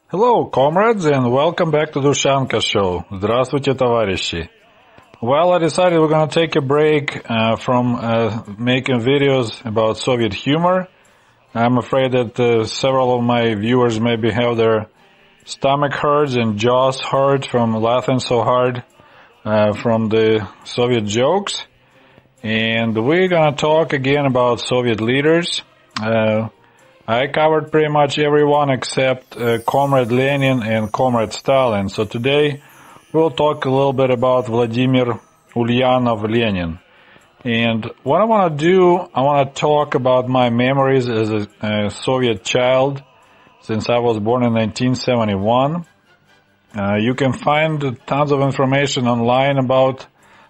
Hello, comrades, and welcome back to the Ushanka Show. Здравствуйте, товарищи. Well, I decided we're going to take a break from making videos about Soviet humor. I'm afraid that several of my viewers maybe have their stomach hurts and jaws hurt from laughing so hard from the Soviet jokes. And we're going to talk again about Soviet leaders. I covered pretty much everyone except Comrade Lenin and Comrade Stalin. So today we'll talk a little bit about Vladimir Ulyanov Lenin. And what I want to do, I want to talk about my memories as a Soviet child since I was born in 1971. You can find tons of information online about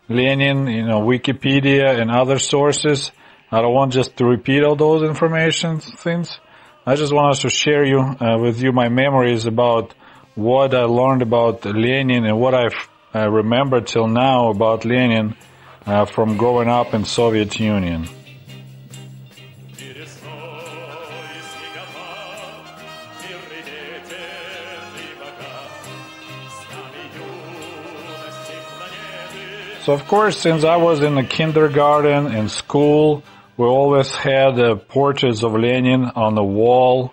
Lenin, Wikipedia and other sources. I don't want just to repeat all those information things. I just want us to share with you my memories about what I learned about Lenin and what I remember till now about Lenin from growing up in Soviet Union. So of course, since I was in the kindergarten and school, we always had portraits of Lenin on the wall.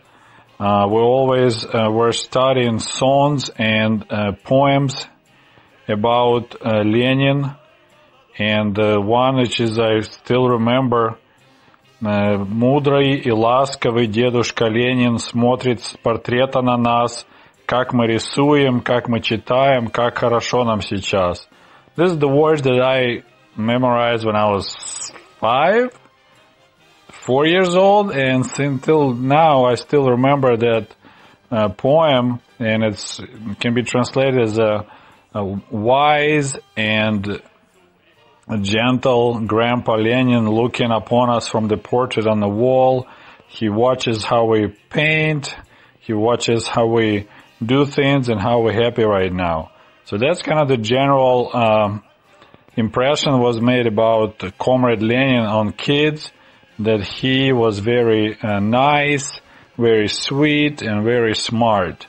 We always were studying songs and poems about Lenin. And one which is I still remember, «Мудрый и ласковый дедушка Ленин смотрит с портрета на нас, как мы рисуем, как мы читаем, как хорошо нам сейчас». This is the words that I memorized when I was 4 years old, and until now I still remember that poem, and it can be translated as a wise and a gentle Grandpa Lenin looking upon us from the portrait on the wall. He watches how we paint, he watches how we do things and how we're happy right now. So that's kind of the general impression was made about Comrade Lenin on kids, that he was very nice, very sweet, and very smart.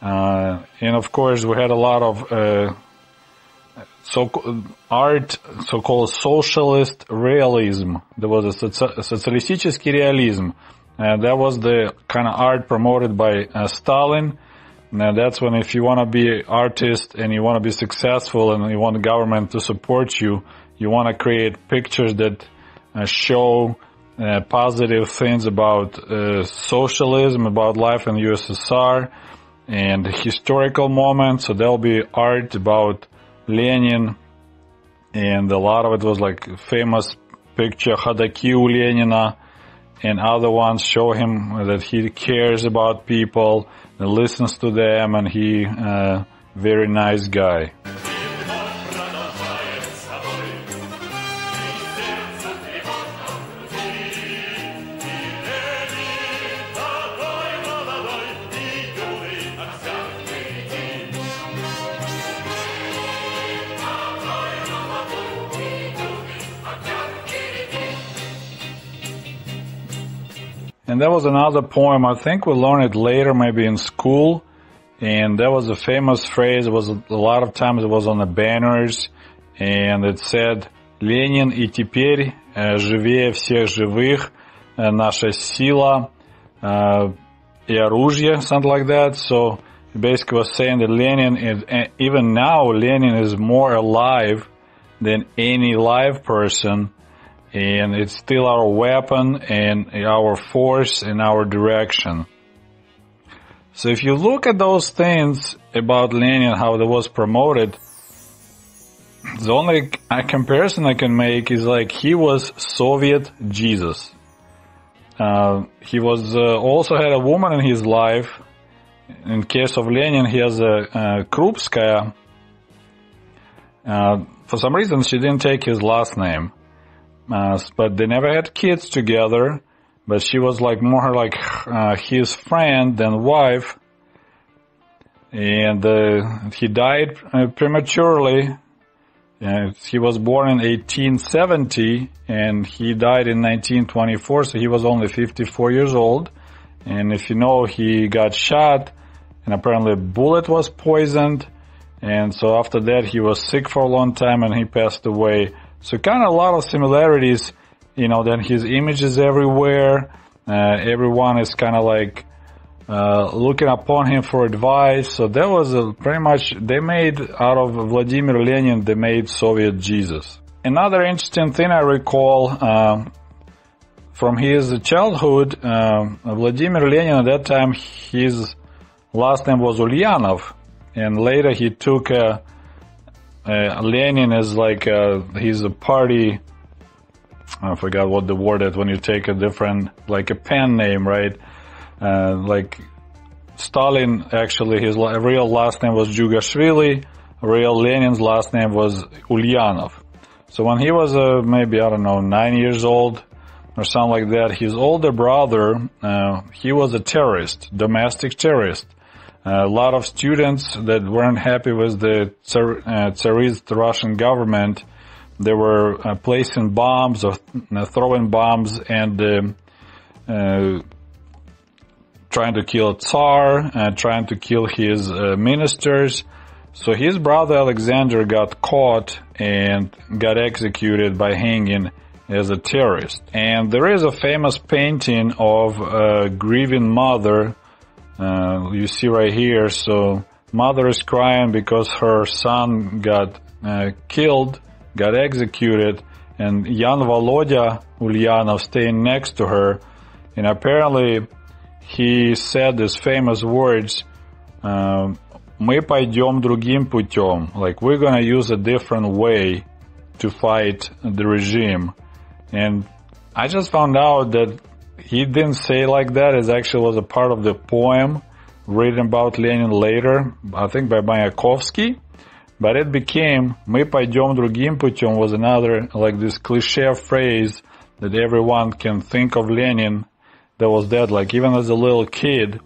And of course, we had a lot of so-called socialist realism. There was a socialistic realism. That was the kind of art promoted by Stalin. Now that's when if you want to be an artist and you want to be successful and you want the government to support you, you want to create pictures that show positive things about socialism, about life in USSR and historical moments. So there'll be art about Lenin, and a lot of it was like famous picture Ходоки у Ленина, and other ones show him that he cares about people and listens to them, and he very nice guy. And there was another poem, I think we learned it later, maybe in school, and there was a famous phrase, it was a lot of times it was on the banners, and it said, «Ленин и теперь живее всех живых, наша сила и оружие», something like that. So it basically was saying that Lenin is, even now, Lenin is more alive than any live person, and it's still our weapon and our force and our direction. So if you look at those things about Lenin, how it was promoted, the only comparison I can make is like he was Soviet Jesus. He was also had a woman in his life. In case of Lenin, he has a Krupskaya. For some reason, she didn't take his last name. But they never had kids together, but she was like more like his friend than wife. And he died prematurely. He was born in 1870 and he died in 1924, so he was only 54 years old. And if you know, he got shot and apparently a bullet was poisoned. And so after that, he was sick for a long time and he passed away. So kind of a lot of similarities, then his image is everywhere. Everyone is kind of like looking upon him for advice. So that was pretty much, they made out of Vladimir Lenin, they made Soviet Jesus. Another interesting thing I recall from his childhood, Vladimir Lenin at that time, his last name was Ulyanov, and later he took Lenin as like his party, I forgot what the word is when you take a different, like a pen name, right? Like Stalin, actually his real last name was Jugashvili, real Lenin's last name was Ulyanov. So when he was maybe, 9 years old or something like that, his older brother, he was a terrorist, domestic terrorist. A lot of students that weren't happy with the Tsarist Russian government, they were placing bombs or throwing bombs and trying to kill Tsar, trying to kill his ministers. So his brother Alexander got caught and got executed by hanging as a terrorist. And there is a famous painting of a grieving mother, you see right here. So mother is crying because her son got killed, got executed, and Yan Volodya Ulyanov staying next to her. And apparently he said these famous words, "Мы пойдем другим путем," like we're gonna use a different way to fight the regime. And I just found out that he didn't say like that. It actually was a part of the poem written about Lenin later, I think by Mayakovsky. But it became "Мы пойдем другим путем" was another, like this cliche phrase that everyone can think of Lenin that was dead. Like even as a little kid,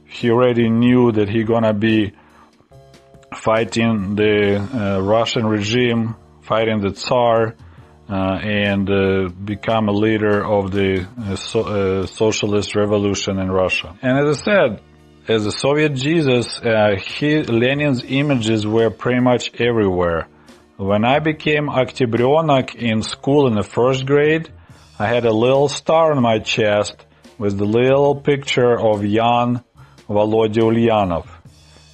he already knew that he gonna be fighting the Russian regime, fighting the Tsar, and become a leader of the socialist revolution in Russia. And as I said, as a Soviet Jesus, Lenin's images were pretty much everywhere. When I became Oktyabryonak in school in the first grade, I had a little star on my chest with the little picture of Yan Volodya Ulyanov.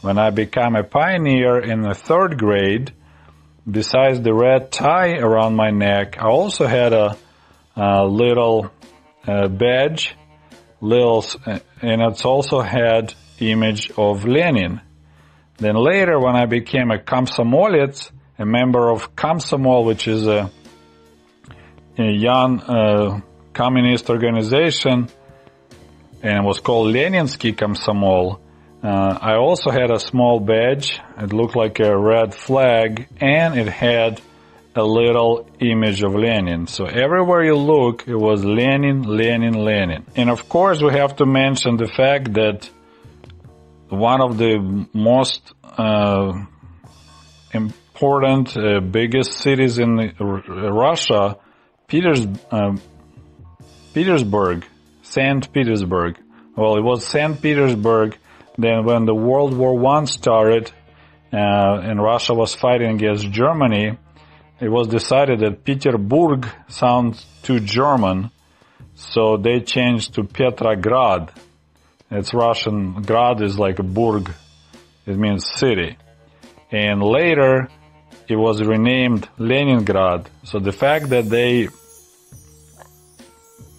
When I became a pioneer in the third grade, besides the red tie around my neck, I also had a little badge, and it's also had image of Lenin. Then later, when I became a Komsomolets, a member of Komsomol, which is a young communist organization, and it was called Leninsky Komsomol, I also had a small badge. It looked like a red flag, and it had a little image of Lenin. So everywhere you look, it was Lenin, Lenin, Lenin. And of course, we have to mention the fact that one of the most important, biggest cities in Russia, Petersburg, St. Petersburg. Well, it was St. Petersburg. Then when the World War I started, and Russia was fighting against Germany, it was decided that Peterburg sounds too German, so they changed to Petrograd. It's Russian. Grad is like a burg. It means city. And later, it was renamed Leningrad. So the fact that they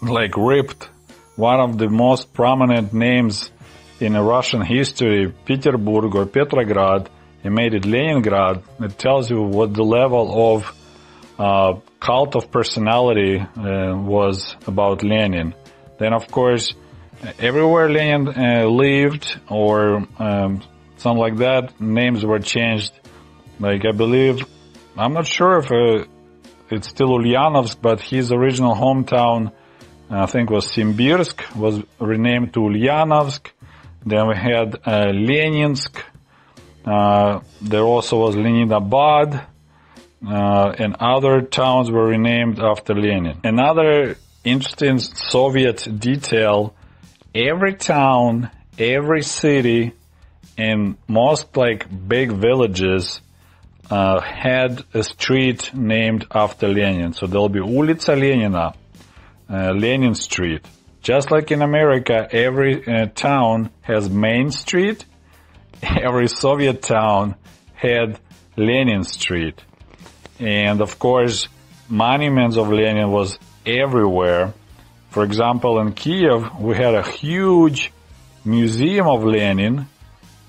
ripped one of the most prominent names in Russian history, Peterburg or Petrograd, and made it Leningrad, it tells you what the level of cult of personality was about Lenin. Then, of course, everywhere Lenin lived or something like that, names were changed. Like, I believe, I'm not sure if it's still Ulyanovsk, but his original hometown, I think, was Simbirsk, was renamed to Ulyanovsk. Then we had Leninsk. There also was Leninabad, and other towns were renamed after Lenin. Another interesting Soviet detail, every town, every city, and most like big villages had a street named after Lenin. So there'll be Улица Ленина, Lenin Street. Just like in America, every town has Main Street. Every Soviet town had Lenin Street. And of course, monuments of Lenin was everywhere. For example, in Kiev, we had a huge museum of Lenin,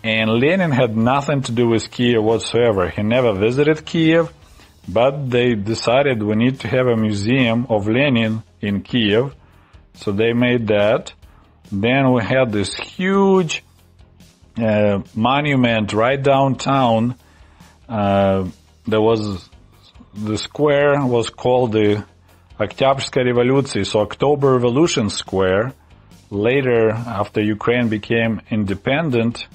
and Lenin had nothing to do with Kiev whatsoever. He never visited Kiev, but they decided we need to have a museum of Lenin in Kiev, so they made that. Then we had this huge monument right downtown. The square was called the Октябрьская революция, so October Revolution Square. Later, after Ukraine became independent,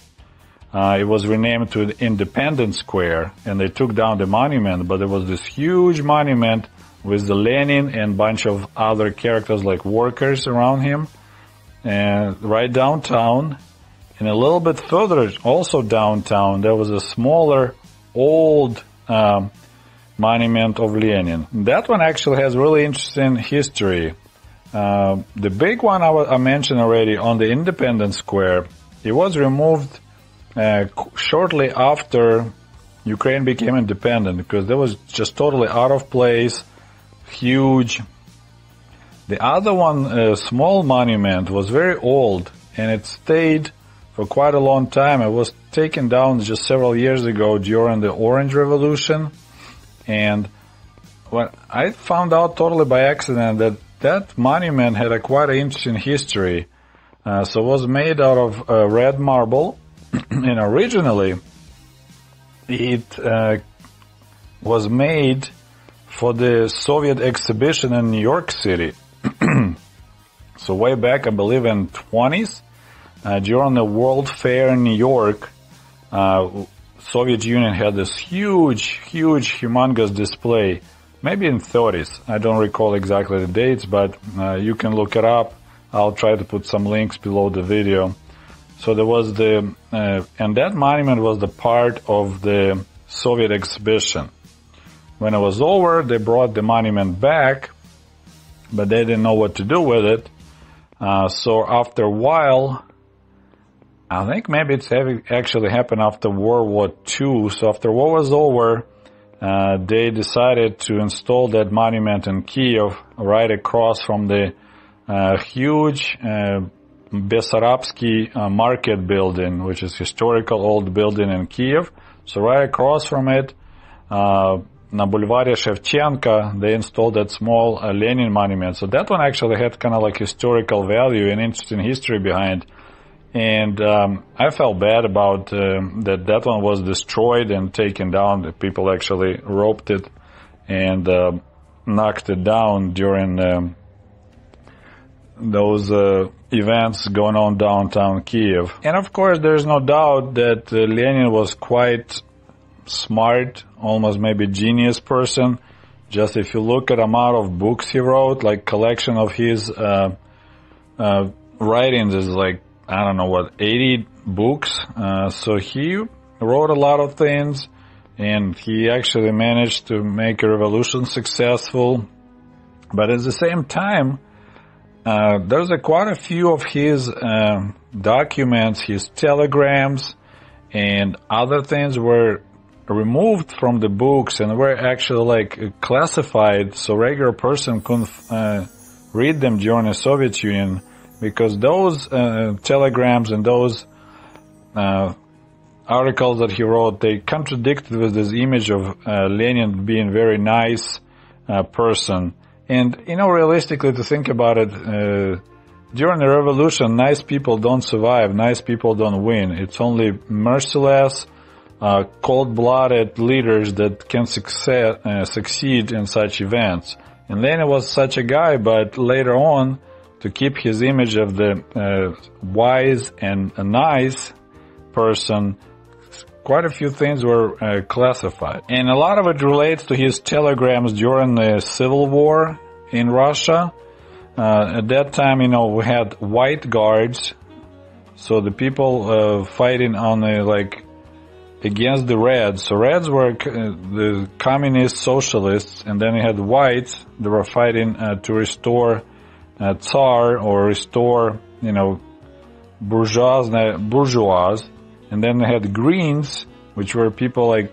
it was renamed to Independence Square, and they took down the monument, but there was this huge monument with the Lenin and a bunch of other characters like workers around him, and right downtown. And a little bit further, also downtown, there was a smaller, old monument of Lenin. That one actually has really interesting history. The big one I mentioned already on the Independence Square, it was removed shortly after Ukraine became independent because that was just totally out of place, huge. The other one, a small monument, was very old and it stayed for quite a long time. It was taken down just several years ago during the Orange Revolution. And when I found out totally by accident that monument had a quite an interesting history. So it was made out of red marble, and originally it was made for the Soviet exhibition in New York City. So way back, I believe in 20s, during the World Fair in New York, Soviet Union had this huge, humongous display. Maybe in 30s. I don't recall exactly the dates, but you can look it up. I'll try to put some links below the video. So there was and that monument was the part of the Soviet exhibition. When it was over, they brought the monument back, but they didn't know what to do with it. So after a while, I think maybe it's actually happened after World War II. So after war was over, they decided to install that monument in Kiev right across from the huge Bessarabsky market building, which is historical old building in Kiev. So right across from it, na Boulevard Shevchenko, they installed that small Lenin monument. So that one actually had kind of like historical value and interesting history behind. And I felt bad about that one was destroyed and taken down. The people actually roped it and knocked it down during those events going on downtown Kiev. And of course, there's no doubt that Lenin was quite smart, almost maybe genius person. Just if you look at the amount of books he wrote, like collection of his writings is like, I don't know what, 80 books. So he wrote a lot of things, and he actually managed to make a revolution successful. But at the same time, there's quite a few of his documents, his telegrams, and other things were removed from the books and were actually like classified, so regular person couldn't read them during the Soviet Union, because those telegrams and those articles that he wrote, they contradicted with this image of Lenin being very nice person. And, you know, realistically, to think about it, during the revolution, nice people don't survive, nice people don't win. It's only merciless, cold-blooded leaders that can succeed in such events. And Lenin was such a guy, but later on, to keep his image of the wise and a nice person, quite a few things were classified. And a lot of it relates to his telegrams during the Civil War in Russia. At that time, you know, we had white guards So the people fighting on like against the Reds. So Reds were the communist socialists, and then you had whites that were fighting to restore Tsar or restore, you know, bourgeois, and then they had Greens, which were people like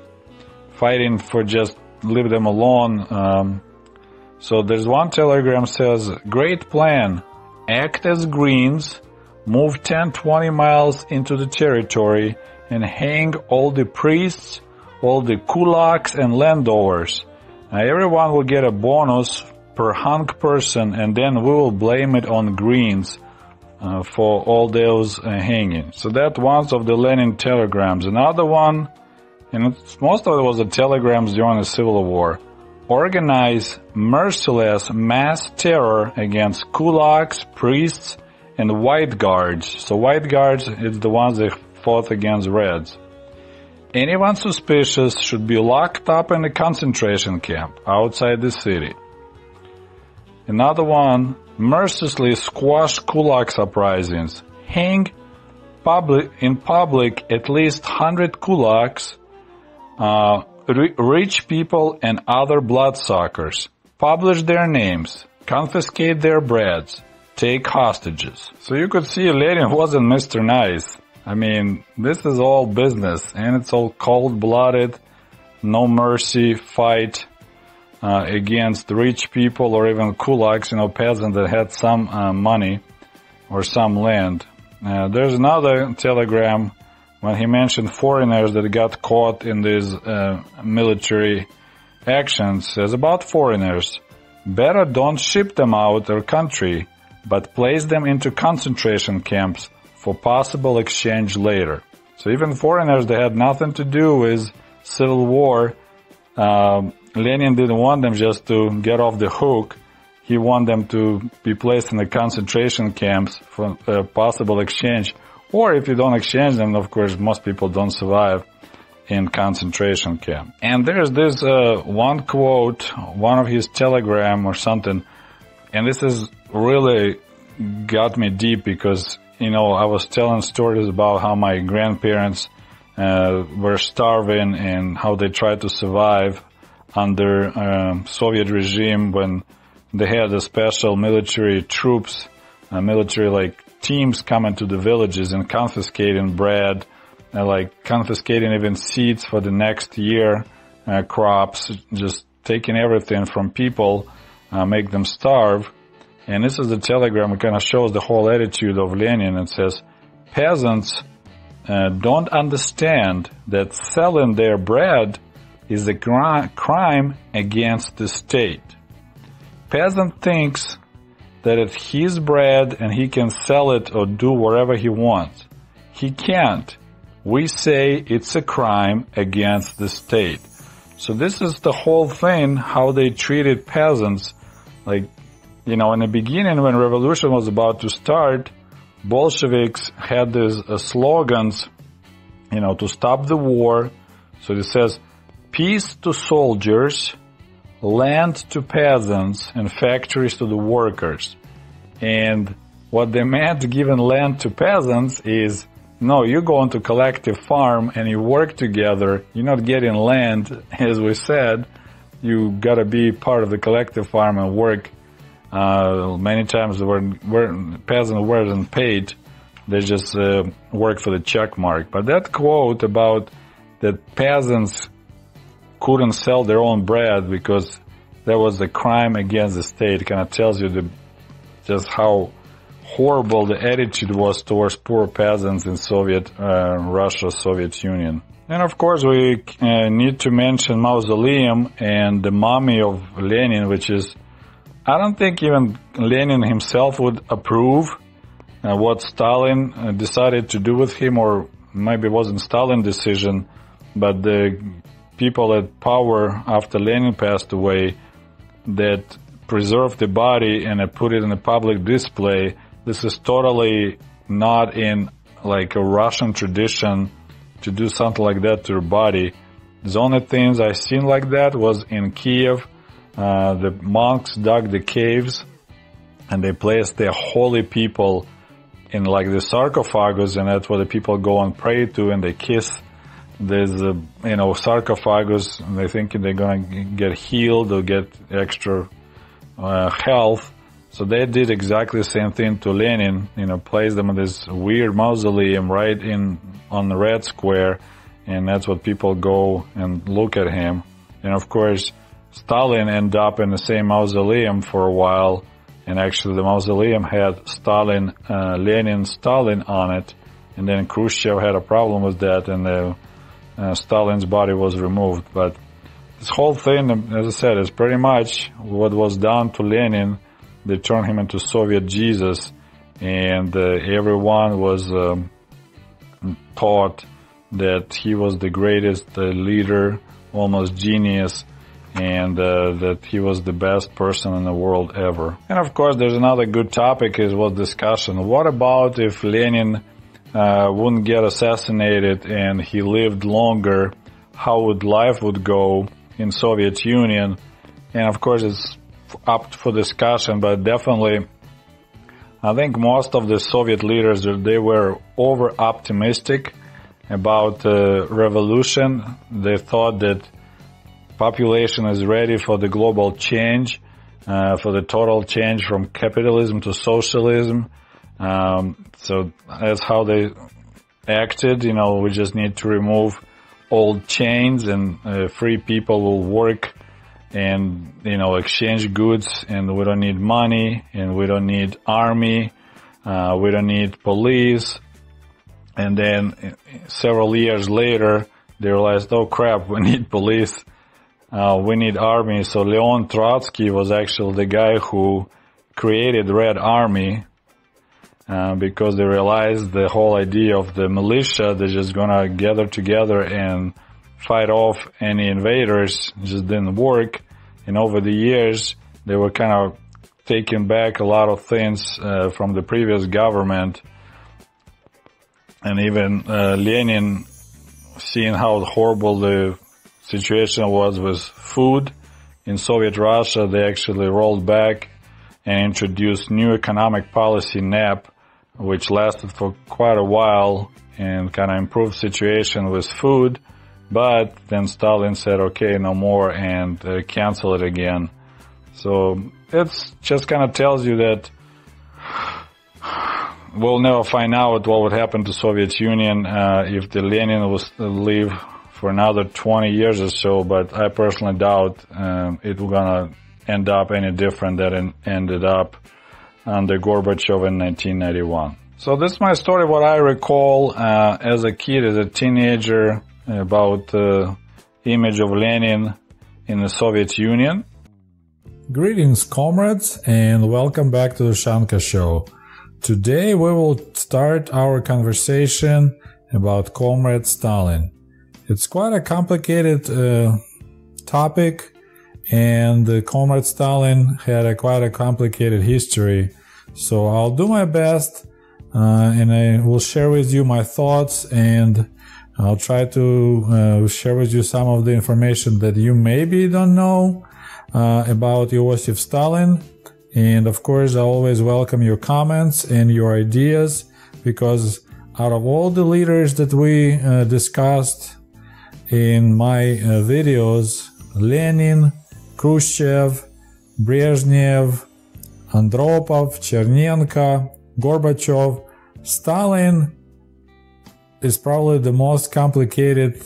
fighting for just leave them alone. So there's one telegram says, great plan, act as Greens, move 10-20 miles into the territory and hang all the priests, all the kulaks and landowners. Everyone will get a bonus per hung person, and then we will blame it on Greens for all those hanging. So that one of the Lenin telegrams. Another one, and most of it was the telegrams during the Civil War. Organize merciless mass terror against kulaks, priests, and white guards. So white guards is the ones that fought against Reds. Anyone suspicious should be locked up in a concentration camp outside the city. Another one, mercilessly squash kulaks uprisings. Hang in public at least 100 kulaks, rich people and other bloodsuckers. Publish their names. Confiscate their breads. Take hostages. So you could see Lenin wasn't Mr. Nice. I mean, this is all business, and it's all cold-blooded, no mercy fight against rich people or even kulaks, you know, peasants that had some money or some land. There's another telegram when he mentioned foreigners that got caught in these military actions. Says about foreigners, better don't ship them out their country, but place them into concentration camps for possible exchange later. So even foreigners that had nothing to do with civil war, Lenin didn't want them just to get off the hook. He wanted them to be placed in the concentration camps for possible exchange. Or if you don't exchange them, of course, most people don't survive in concentration camp. And there's this one quote, one of his telegram or something, and this is really got me deep because, you know, I was telling stories about how my grandparents were starving and how they tried to survive under Soviet regime when they had the special military troops, military like teams coming to the villages and confiscating bread, like confiscating even seeds for the next year, crops, just taking everything from people, make them starve. And this is the telegram. It kind of shows the whole attitude of Lenin. It says, peasants don't understand that selling their bread is a crime against the state. Peasant thinks that it's his bread and he can sell it or do whatever he wants. He can't. We say it's a crime against the state. So this is the whole thing, how they treated peasants. Like, you know, in the beginning when revolution was about to start, Bolsheviks had these slogans, you know, to stop the war. So it says, peace to soldiers, land to peasants, and factories to the workers. And what they meant giving land to peasants is, no, you go into collective farm and you work together. You're not getting land, as we said. You gotta be part of the collective farm and work. Many times peasants weren't paid. They just worked for the check mark. But that quote about that peasants couldn't sell their own bread because there was a crime against the state kind of tells you just how horrible the attitude was towards poor peasants in Soviet Russia, Soviet Union. And of course we need to mention mausoleum and the mummy of Lenin, which is, I don't think even Lenin himself would approve what Stalin decided to do with him, or maybe it wasn't Stalin's decision, but the people at power after Lenin passed away that preserved the body and put it in a public display. This is totally not in like a Russian tradition to do something like that to your body. The only things I seen like that was in Kiev. The monks dug the caves and they placed their holy people in like the sarcophagus, and that's what the people go and pray to, and they kiss this, sarcophagus, and they think they're gonna get healed or get extra health. So they did exactly the same thing to Lenin, placed them in this weird mausoleum right on the Red Square, and that's what people go and look at him. And of course, Stalin ended up in the same mausoleum for a while, and actually the mausoleum had Stalin, Lenin, Stalin on it, and then Khrushchev had a problem with that, and Stalin's body was removed. But this whole thing, as I said, is pretty much what was done to Lenin. They turned him into Soviet Jesus, and everyone was taught that he was the greatest leader, almost genius, and that he was the best person in the world ever. And of course, there's another good topic was discussion. What about if Lenin wouldn't get assassinated and he lived longer? How would life would go in Soviet Union? And of course, it's up for discussion, but definitely I think most of the Soviet leaders, they were over optimistic about revolution. They thought that population is ready for the global change, for the total change from capitalism to socialism. So that's how they acted. We just need to remove old chains, and free people will work and, exchange goods, and we don't need money, and we don't need army, we don't need police. And then several years later, they realized, oh crap, we need police, we need army. So Leon Trotsky was actually the guy who created Red Army, because they realized the whole idea of the militia, they're just gonna gather together and fight off any invaders, just didn't work. And over the years, they were kind of taking back a lot of things from the previous government. And even Lenin, seeing how horrible the situation was with food in Soviet Russia, they actually rolled back and introduced new economic policy, NAP, which lasted for quite a while and kind of improved situation with food. But then Stalin said, okay, no more, and cancel it again. So it's just kind of tells you that we'll never find out what would happen to Soviet Union if the Lenin was to live for another 20 years or so. But I personally doubt it will gonna end up any different than it ended up under Gorbachev in 1991. So this is my story, what I recall as a kid, as a teenager, about the image of Lenin in the Soviet Union. Greetings, comrades, and welcome back to the Ushanka Show. Today we will start our conversation about Comrade Stalin. It's quite a complicated topic, and Comrade Stalin had quite a complicated history. So I'll do my best, and I will share with you my thoughts, and I'll try to share with you some of the information that you maybe don't know about Joseph Stalin. And of course, I always welcome your comments and your ideas, because out of all the leaders that we discussed in my videos, Lenin, Khrushchev, Brezhnev, Andropov, Chernenko, Gorbachev, Stalin is probably the most complicated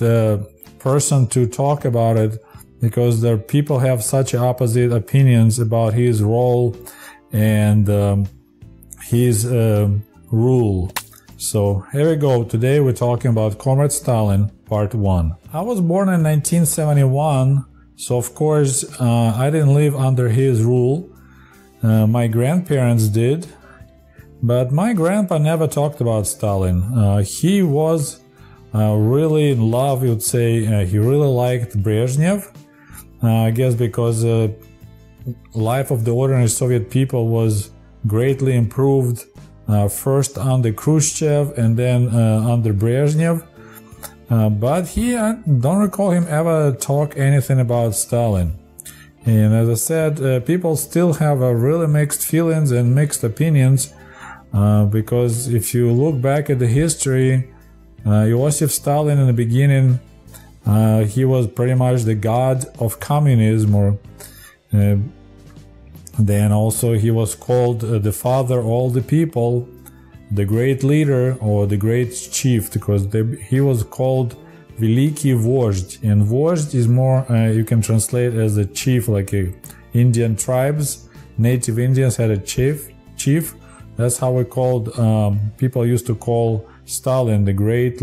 person to talk about it, because the people have such opposite opinions about his role and his rule. So here we go. Today we're talking about Comrade Stalin, part 1. I was born in 1971, so of course I didn't live under his rule. My grandparents did, but my grandpa never talked about Stalin. He was really in love, you would say. He really liked Brezhnev. I guess because life of the ordinary Soviet people was greatly improved, first under Khrushchev and then under Brezhnev. But I don't recall him ever talk anything about Stalin. And as I said, people still have really mixed feelings and mixed opinions because if you look back at the history, Joseph Stalin in the beginning, he was pretty much the god of communism, or then also he was called the father of all the people, the great leader or the great chief, because he was called Veliki Vozhd, and Vozhd is more, you can translate as a chief, like Indian tribes, native Indians had a chief. That's how we called, people used to call Stalin the great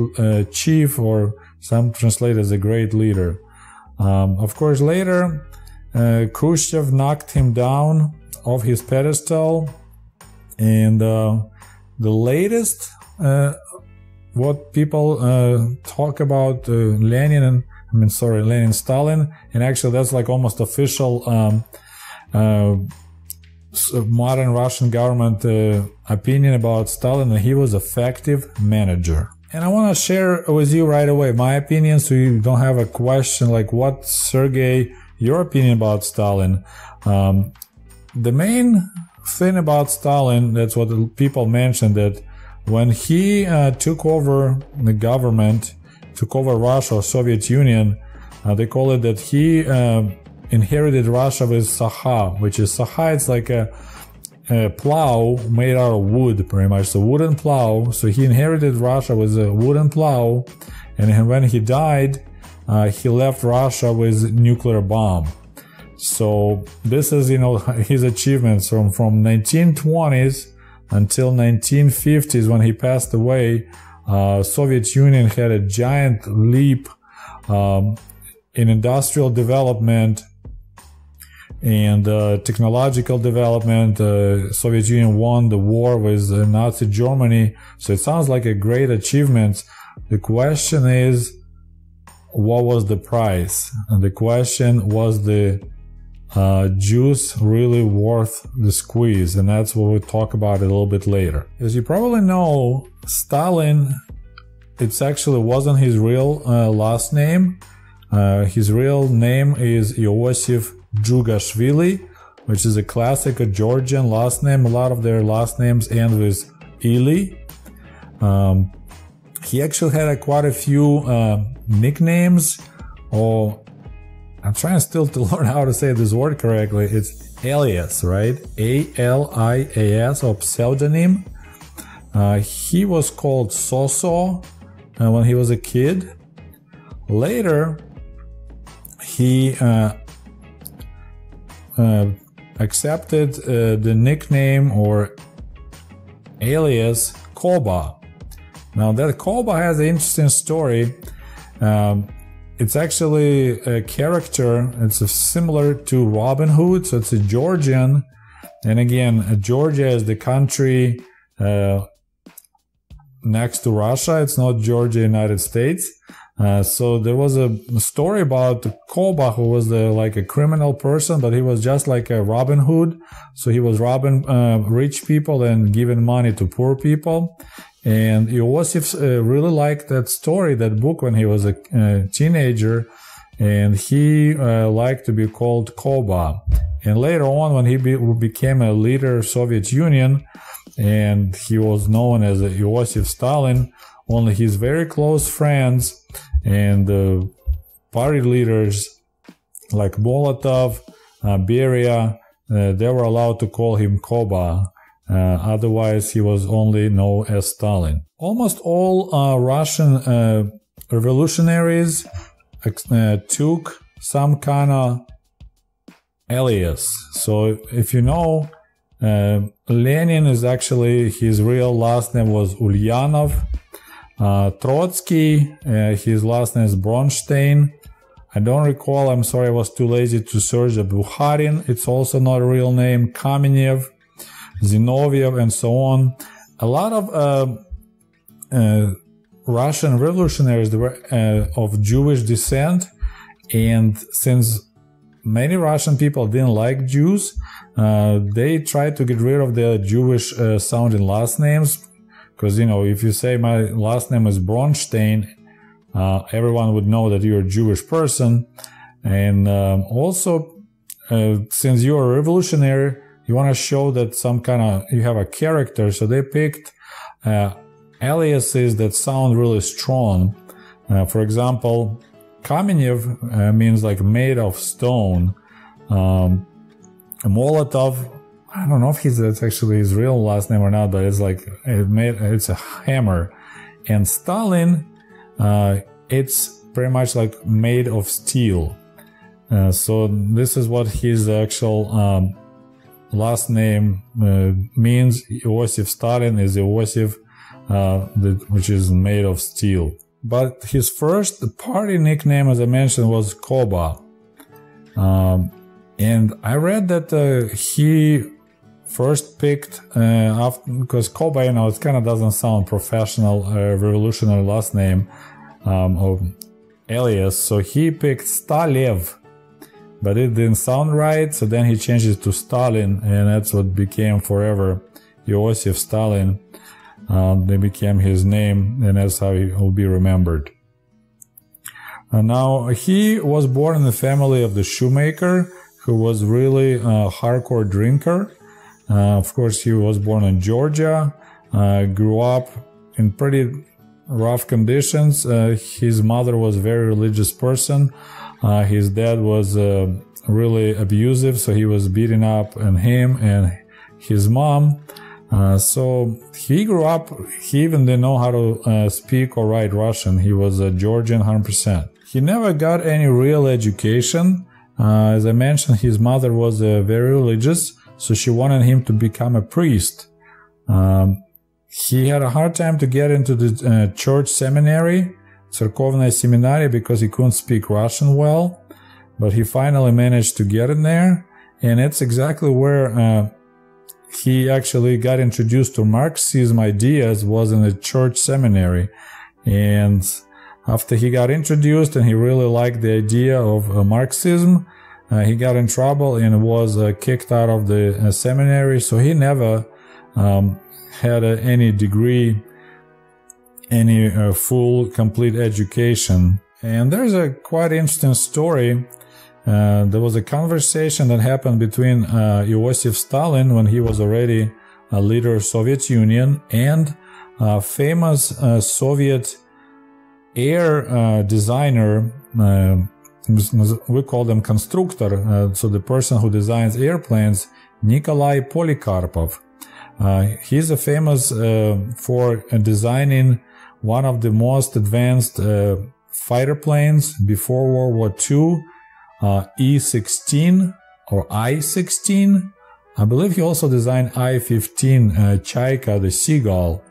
chief, or some translate as a great leader. Of course, later, Khrushchev knocked him down off his pedestal, and the latest, what people talk about Lenin, Stalin, and actually that's like almost official modern Russian government opinion about Stalin, and he was effective manager. And I want to share with you right away my opinion, so you don't have a question like, what, Sergey, your opinion about Stalin? The main thing about Stalin, that's what people mentioned, that when he took over the government, took over Russia or Soviet Union, they call it that he inherited Russia with Saha, which is Saha, it's like a plow made out of wood, pretty much, so wooden plow. So he inherited Russia with a wooden plow, and when he died, he left Russia with nuclear bomb. So this is, his achievements from 1920s until 1950s, when he passed away. Soviet Union had a giant leap in industrial development and technological development. Soviet Union won the war with Nazi Germany, so it sounds like a great achievement. The question is, what was the price? And the question was, the juice really worth the squeeze? And that's what we'll talk about a little bit later. As you probably know, Stalin, it actually wasn't his real last name. His real name is Iosif Djugashvili, which is a classic Georgian last name. A lot of their last names end with Ili. He actually had quite a few nicknames, or I'm trying still to learn how to say this word correctly. It's alias, right? A-L-I-A-S, or pseudonym. He was called Soso when he was a kid. Later, he accepted the nickname or alias Koba. Now that Koba has an interesting story. It's actually a character, it's similar to Robin Hood, so it's a Georgian. And again, Georgia is the country next to Russia, it's not Georgia, United States. So there was a story about Koba, who was like a criminal person, but he was just like a Robin Hood. So he was robbing rich people and giving money to poor people. And Iosif really liked that story, that book, when he was a teenager, and he liked to be called Koba. And later on, when he became a leader of Soviet Union, and he was known as Iosif Stalin, only his very close friends and party leaders like Molotov, Beria, they were allowed to call him Koba. Otherwise, he was only known as Stalin. Almost all Russian revolutionaries took some kind of alias. So if you know, Lenin is actually, his real last name was Ulyanov. Trotsky, his last name is Bronstein. I don't recall, I'm sorry, I was too lazy to search. Bukharin, it's also not a real name. Kamenev, Zinoviev, and so on. A lot of Russian revolutionaries were of Jewish descent, and since many Russian people didn't like Jews, they tried to get rid of their Jewish sounding last names, because, if you say my last name is Bronstein, everyone would know that you're a Jewish person. And also, since you're a revolutionary, you want to show that some kind of, you have a character, so they picked aliases that sound really strong. For example, Kamenev means like made of stone. Molotov, I don't know if that's actually his real last name or not, but it's like it's a hammer. And Stalin, it's pretty much like made of steel. So this is what his actual last name means. Iosif Stalin is Iosif, which is made of steel. But his first party nickname, as I mentioned, was Koba. And I read that he first picked, because Koba, it kind of doesn't sound professional, revolutionary last name, or alias, so he picked Stalev, but it didn't sound right, so then he changed it to Stalin, and that's what became forever Iosif Stalin. They became his name, and that's how he will be remembered. Now, he was born in the family of the shoemaker, who was really a hardcore drinker. Of course, he was born in Georgia, grew up in pretty rough conditions. His mother was a very religious person. His dad was really abusive, so he was beating up on him and his mom. So he grew up, he even didn't know how to speak or write Russian. He was a Georgian 100%. He never got any real education. As I mentioned, his mother was very religious, so she wanted him to become a priest. He had a hard time to get into the church seminary, Церковная семинария, because he couldn't speak Russian well, but he finally managed to get in there, and it's exactly where he actually got introduced to Marxism ideas, was in a church seminary. And after he got introduced and he really liked the idea of Marxism, he got in trouble and was kicked out of the seminary, so he never had any degree, any full, complete education. And there's a quite interesting story. There was a conversation that happened between Iosif Stalin, when he was already a leader of Soviet Union, and famous Soviet air designer, we call them constructor, so the person who designs airplanes, Nikolai Polikarpov. He's a famous for designing one of the most advanced fighter planes before World War II, E-16 or I-16. I believe he also designed I-15 Chaika, the seagull.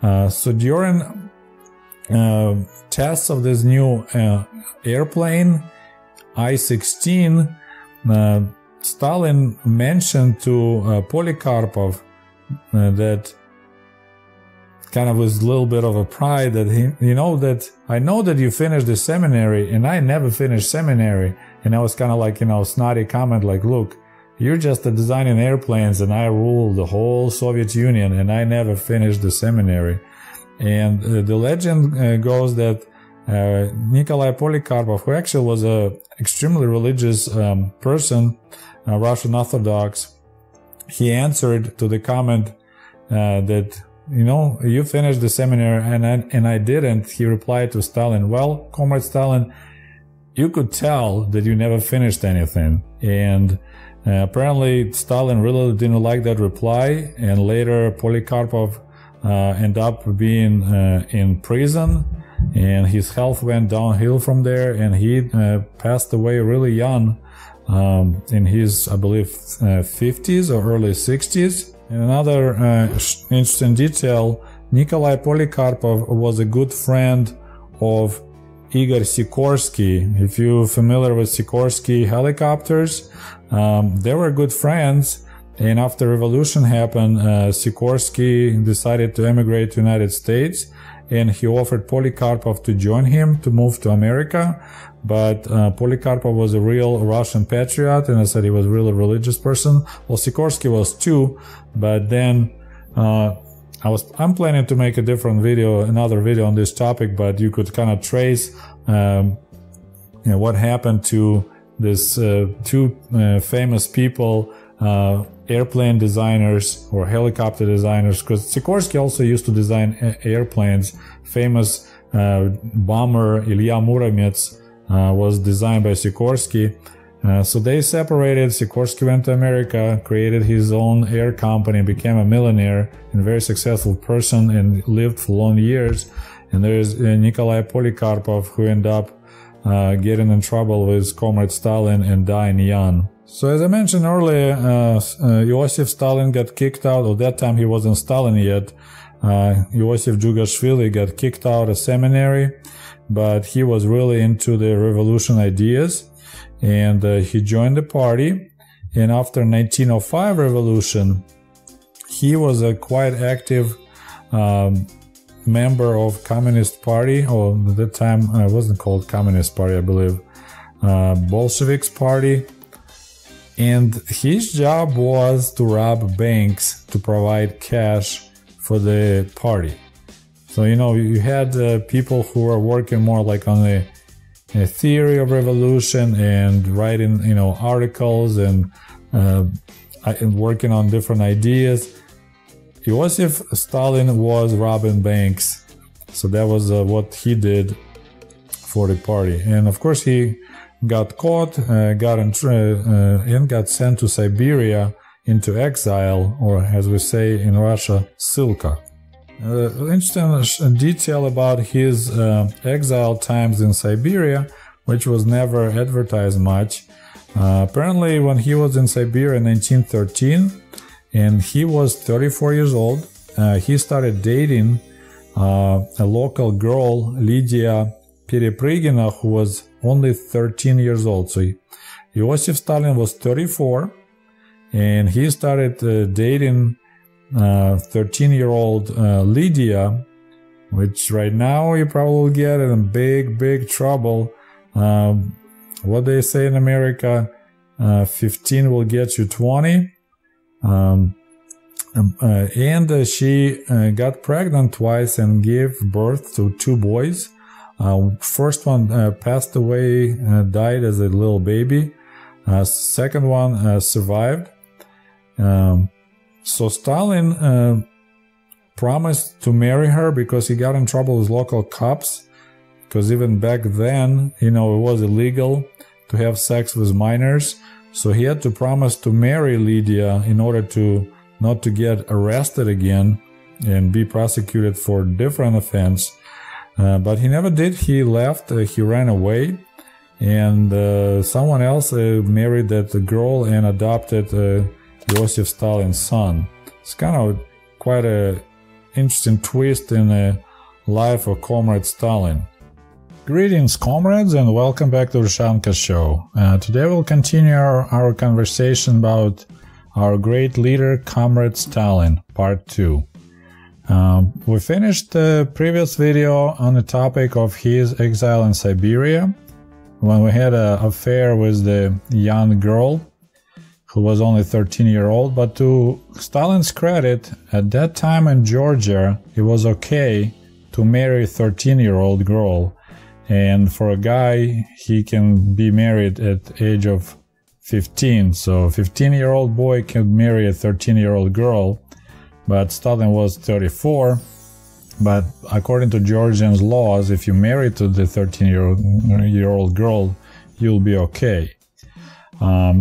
So during tests of this new airplane, I-16, Stalin mentioned to Polikarpov that, kind of with a little bit of a pride, that that I know that you finished the seminary and I never finished seminary. And I was kind of like, snotty comment like, look, you're just designing airplanes and I rule the whole Soviet Union and I never finished the seminary. And the legend goes that Nikolai Polikarpov, who actually was a extremely religious person, Russian Orthodox, he answered to the comment that, you finished the seminary and I didn't. He replied to Stalin, well, Comrade Stalin, you could tell that you never finished anything. And apparently Stalin really didn't like that reply, and later Polikarpov ended up being in prison, and his health went downhill from there, and he passed away really young, in his, I believe, 50s or early 60s. And another interesting detail, Nikolai Polikarpov was a good friend of Igor Sikorsky. If you're familiar with Sikorsky helicopters, they were good friends. And after revolution happened, Sikorsky decided to emigrate to the United States, and he offered Polikarpov to join him to move to America. But Polikarpov was a real Russian patriot, and I said he was a really religious person. Well, Sikorsky was too, but then I'm planning to make another video on this topic, but you could kind of trace what happened to this two famous people airplane designers or helicopter designers, because Sikorsky also used to design airplanes. Famous bomber Ilya Muromets was designed by Sikorsky. So they separated. Sikorsky went to America, created his own air company, became a millionaire and very successful person, and lived for long years. And there's Nikolai Polikarpov, who ended up getting in trouble with Comrade Stalin and dying young. So as I mentioned earlier, Iosif Stalin got kicked out. At that time he wasn't Stalin yet. Iosif Jugashvili got kicked out of seminary, but he was really into the revolution ideas, and he joined the party. And after 1905 revolution, he was a quite active member of Communist Party, or at that time it wasn't called Communist Party, I believe, Bolsheviks Party. And his job was to rob banks to provide cash for the party. So, you know, you had people who were working more like on the theory of revolution and writing, you know, articles and working on different ideas. Iosif Stalin was robbing banks. So that was what he did for the party. And of course he got caught, and got sent to Siberia into exile, or as we say in Russia, ссылка. Interesting detail about his exile times in Siberia, which was never advertised much. Apparently when he was in Siberia in 1913, and he was 34 years old, he started dating a local girl, Lydia Перепрыгина, who was only 13 years old. So Iosif Stalin was 34, and he started dating 13-year-old Lydia, which right now you probably will get in big trouble. What they say in America, 15 will get you 20. And she got pregnant twice and gave birth to 2 boys. First one passed away, died as a little baby. Second one survived. So Stalin promised to marry her because he got in trouble with local cops. Because even back then, you know, it was illegal to have sex with minors. So he had to promise to marry Lydia in order to not to get arrested again and be prosecuted for a different offense. But he never did. He left, he ran away, and someone else married that girl and adopted Iosif Stalin's son. It's kind of quite an interesting twist in the life of Comrade Stalin. Greetings, comrades, and welcome back to Ushanka Show. Today we'll continue our conversation about our great leader, Comrade Stalin, Part 2. We finished the previous video on the topic of his exile in Siberia, when we had an affair with the young girl who was only 13-year-old. But to Stalin's credit, at that time in Georgia, it was okay to marry a 13-year-old girl. And for a guy, he can be married at the age of 15. So a 15-year-old boy can marry a 13-year-old girl. But Stalin was 34. But according to Georgian laws, if you marry to the 13-year-old girl, you'll be okay.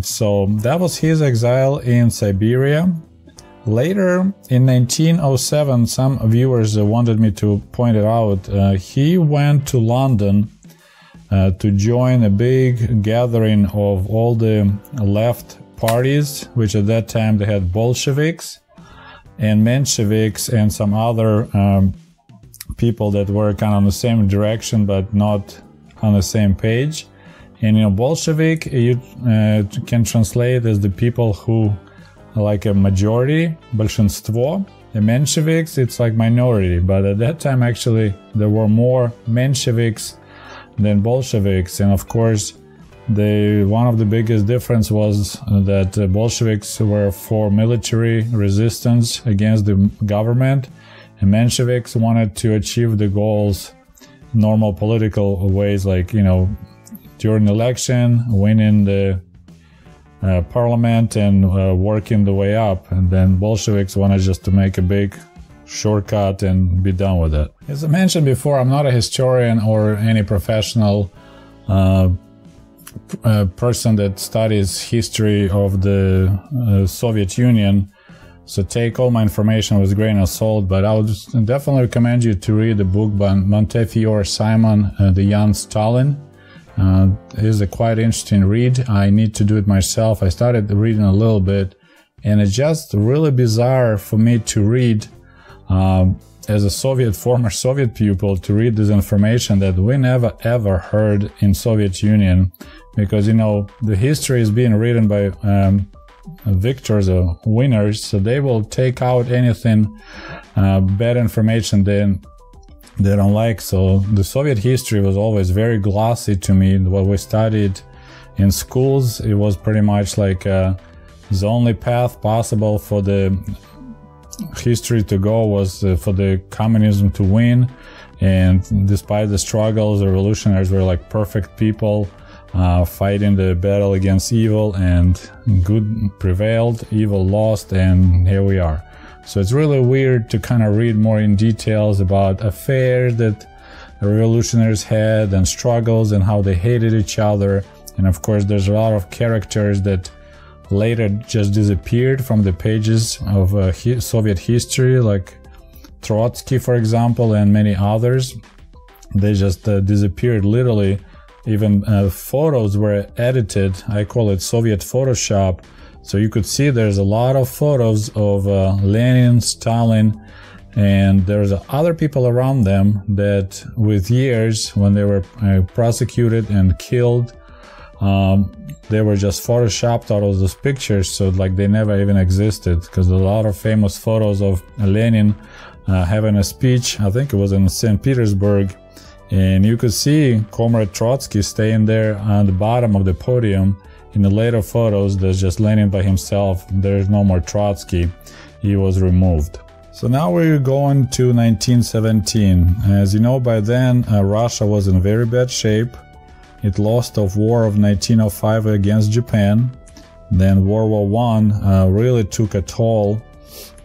So that was his exile in Siberia. Later, in 1907, some viewers wanted me to point it out. He went to London to join a big gathering of all the left parties, which at that time they had Bolsheviks and Mensheviks and some other people that were kind of on the same direction but not on the same page. And you know, Bolshevik you can translate as the people who like a majority, большинство. The Mensheviks, it's like minority, but at that time actually there were more Mensheviks than Bolsheviks. And of course one of the biggest difference was that the Bolsheviks were for military resistance against the government, and Mensheviks wanted to achieve the goals normal political ways, like, you know, during election, winning the parliament and working the way up. And then Bolsheviks wanted just to make a big shortcut and be done with it. As I mentioned before, I'm not a historian or any professional person that studies history of the Soviet Union. So take all my information with a grain of salt, but I would definitely recommend you to read the book by Montefiore Simon, The Young Stalin. It is a quite interesting read. I need to do it myself. I started reading a little bit, and it's just really bizarre for me to read as a former Soviet pupil, to read this information that we never ever heard in Soviet Union, because the history is being written by victors or winners, so they will take out anything bad information they don't like. So the Soviet history was always very glossy to me. What we studied in schools, it was pretty much like the only path possible for the history to go was for the communism to win, and despite the struggles, the revolutionaries were like perfect people, fighting the battle against evil, and good prevailed, evil lost, and here we are. So it's really weird to kind of read more in details about affairs that the revolutionaries had and struggles and how they hated each other. And of course there's a lot of characters that later just disappeared from the pages of Soviet history, like Trotsky, for example, and many others. They just disappeared literally. Even photos were edited. I call it Soviet Photoshop. So you could see there's a lot of photos of Lenin, Stalin, and there's other people around them that with years, when they were prosecuted and killed, they were just photoshopped out of those pictures, so like they never even existed, because a lot of famous photos of Lenin having a speech, I think it was in St. Petersburg, and you could see Comrade Trotsky staying there on the bottom of the podium. In the later photos, there's just Lenin by himself. There's no more Trotsky. He was removed. So now we're going to 1917. As you know, by then, Russia was in very bad shape. It lost the war of 1905 against Japan. Then World War I really took a toll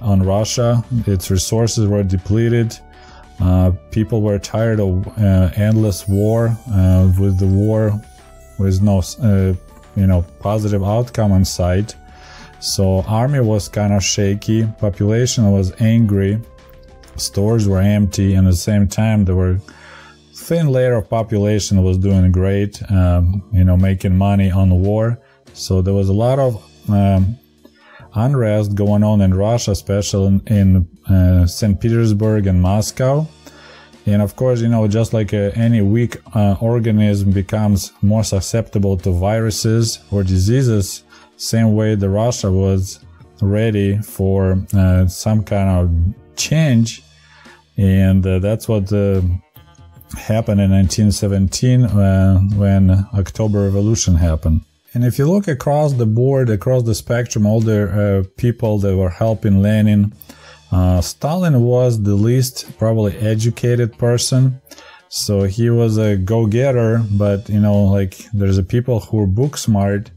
on Russia. Its resources were depleted. People were tired of endless war, with the war with no positive outcome in sight. So army was kind of shaky, population was angry, stores were empty, and at the same time there were thin layer of population was doing great, making money on the war. So there was a lot of unrest going on in Russia, especially in St. Petersburg and Moscow. And of course, just like any weak organism becomes more susceptible to viruses or diseases, same way the Russia was ready for some kind of change. And that's what happened in 1917 when October Revolution happened. And if you look across the board, across the spectrum, all the people that were helping Lenin, Stalin was the least probably educated person. So he was a go-getter, but there's a people who were book smart,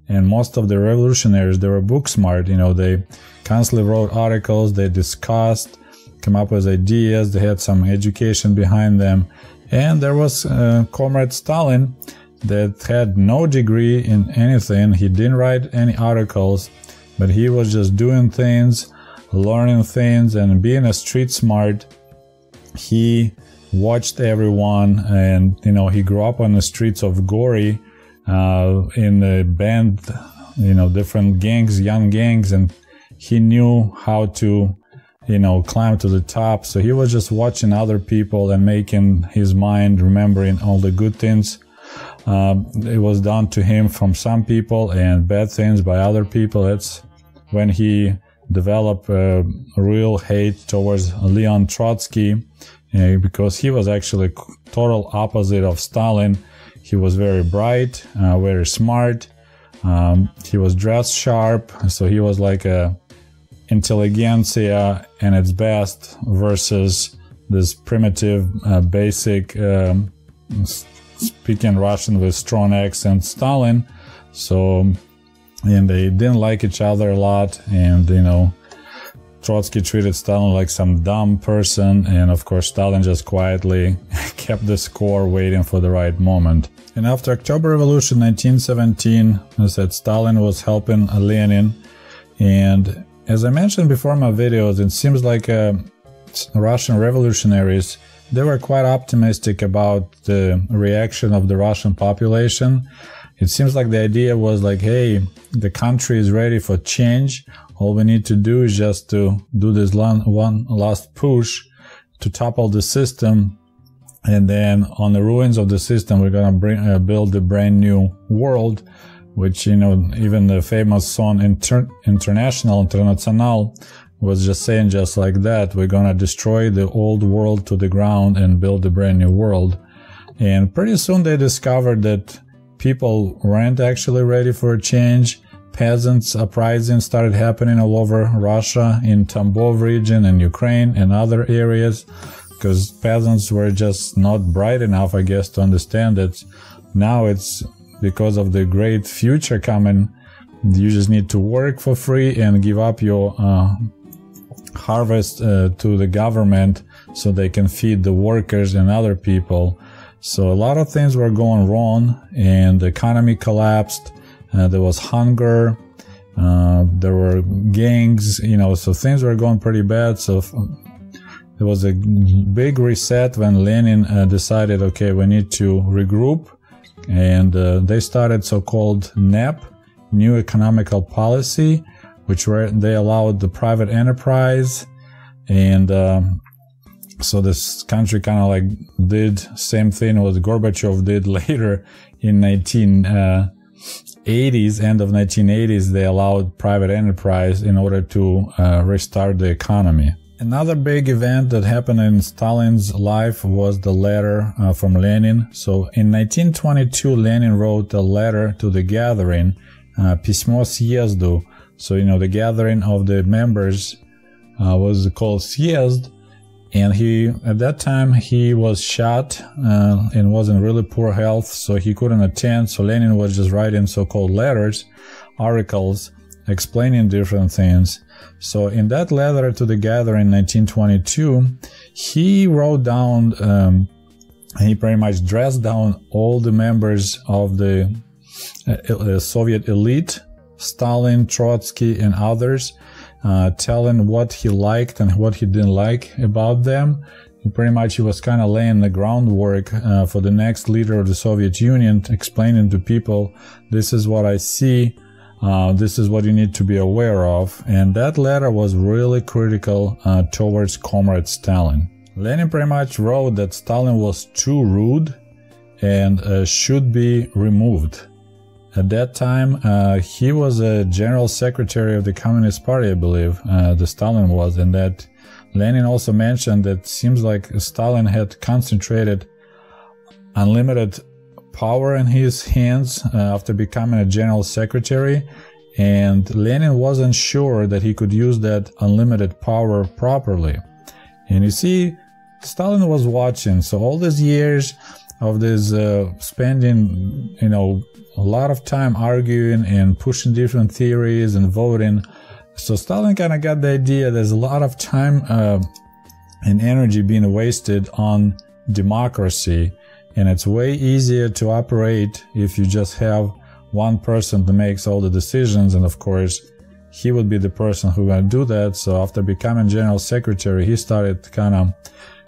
and most of the revolutionaries, they were book smart. They constantly wrote articles, they discussed, come up with ideas, they had some education behind them. And there was Comrade Stalin that had no degree in anything. He didn't write any articles, but he was just doing things, learning things, and being a street smart. He watched everyone, and he grew up on the streets of Gori in a band, different gangs, young gangs, and he knew how to climb to the top. So he was just watching other people and making his mind remembering all the good things it was done to him from some people, and bad things by other people. That's when he developed a real hate towards Leon Trotsky, because he was actually total opposite of Stalin. He was very bright, very smart. He was dressed sharp, so he was like a intelligentsia in its best versus this primitive, basic, speaking Russian with strong accent Stalin. So and they didn't like each other a lot, and Trotsky treated Stalin like some dumb person, and of course Stalin just quietly kept the score, waiting for the right moment. And after October Revolution 1917, I said Stalin was helping Lenin, and as I mentioned before in my videos, it seems like Russian revolutionaries, they were quite optimistic about the reaction of the Russian population. It seems like the idea was like, hey, the country is ready for change. All we need to do is just to do this one last push to topple the system. And then on the ruins of the system, we're going to build a brand new world, which, even the famous song International was just saying just like that. We're going to destroy the old world to the ground and build a brand new world. And pretty soon they discovered that people weren't actually ready for a change. Peasants' uprisings started happening all over Russia, in Tambov region and Ukraine and other areas, because peasants were just not bright enough, I guess, to understand that now it's because of the great future coming. You just need to work for free and give up your harvest to the government so they can feed the workers and other people. So a lot of things were going wrong, and the economy collapsed. There was hunger, there were gangs, so things were going pretty bad. So there was a big reset when Lenin decided, okay, we need to regroup, and they started so-called NEP, New Economical Policy, which they allowed the private enterprise, and so this country kind of like did same thing what Gorbachev did later in 1980s, end of 1980s. They allowed private enterprise in order to restart the economy. Another big event that happened in Stalin's life was the letter from Lenin. So in 1922, Lenin wrote a letter to the gathering, Pismo Syezdu. So, the gathering of the members was called Syezd. And at that time, he was shot and was in really poor health, so he couldn't attend. So Lenin was just writing so-called letters, articles, explaining different things. So in that letter to the gathering in 1922, he wrote down, he pretty much dressed down all the members of the Soviet elite, Stalin, Trotsky, and others, telling what he liked and what he didn't like about them. He was kind of laying the groundwork for the next leader of the Soviet Union, explaining to people, this is what I see, this is what you need to be aware of. And that letter was really critical towards Comrade Stalin. Lenin pretty much wrote that Stalin was too rude and should be removed. At that time, he was a general secretary of the Communist Party, I believe, the Stalin was, and that Lenin also mentioned that it seems like Stalin had concentrated unlimited power in his hands after becoming a general secretary, and Lenin wasn't sure that he could use that unlimited power properly. And you see, Stalin was watching, so all these years of this spending, a lot of time arguing and pushing different theories and voting. So Stalin kind of got the idea there's a lot of time and energy being wasted on democracy, and it's way easier to operate if you just have one person that makes all the decisions, and of course he would be the person who would do that. So after becoming general secretary, he started kind of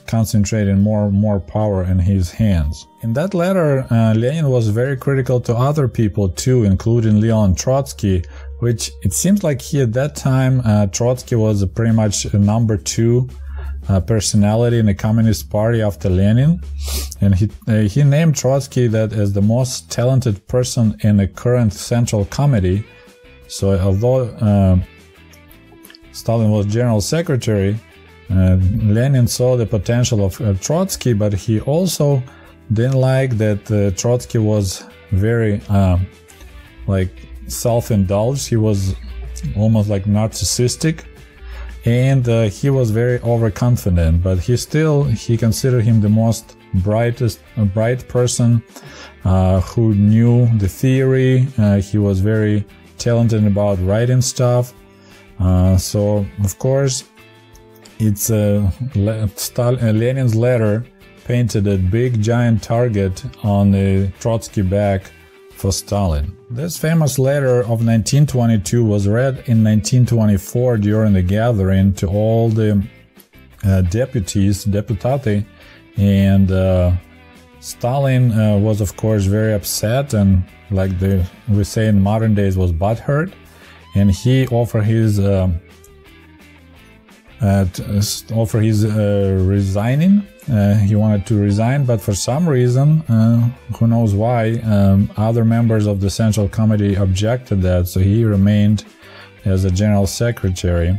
concentrating more power in his hands. In that letter, Lenin was very critical to other people too, including Leon Trotsky, which it seems like at that time, Trotsky was pretty much a number 2 personality in the Communist Party after Lenin. And he named Trotsky that as the most talented person in the current Central Committee. So although Stalin was general secretary, Lenin saw the potential of Trotsky, but he also didn't like that Trotsky was very self-indulged. He was almost like narcissistic, and he was very overconfident, but he considered him the most bright person who knew the theory. He was very talented about writing stuff. So of course it's Lenin's letter painted a big giant target on the Trotsky back for Stalin. This famous letter of 1922 was read in 1924 during the gathering to all the deputati, and Stalin was of course very upset, and like we say in modern days, was butthurt, and he offered his resigning. He wanted to resign, but for some reason, who knows why, other members of the Central Committee objected that, so he remained as a general secretary.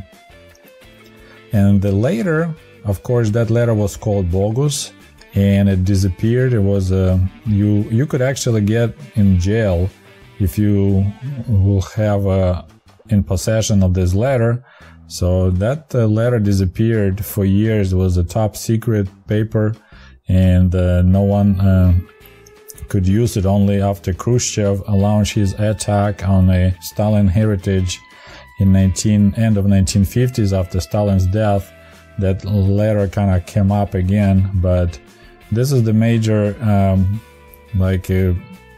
And later, of course, that letter was called bogus, and it disappeared. It was you could actually get in jail if you will have in possession of this letter. So that letter disappeared for years. It was a top secret paper, and no one could use it. Only after Khrushchev launched his attack on a Stalin heritage in end of 1950s after Stalin's death, that letter kind of came up again. But this is the major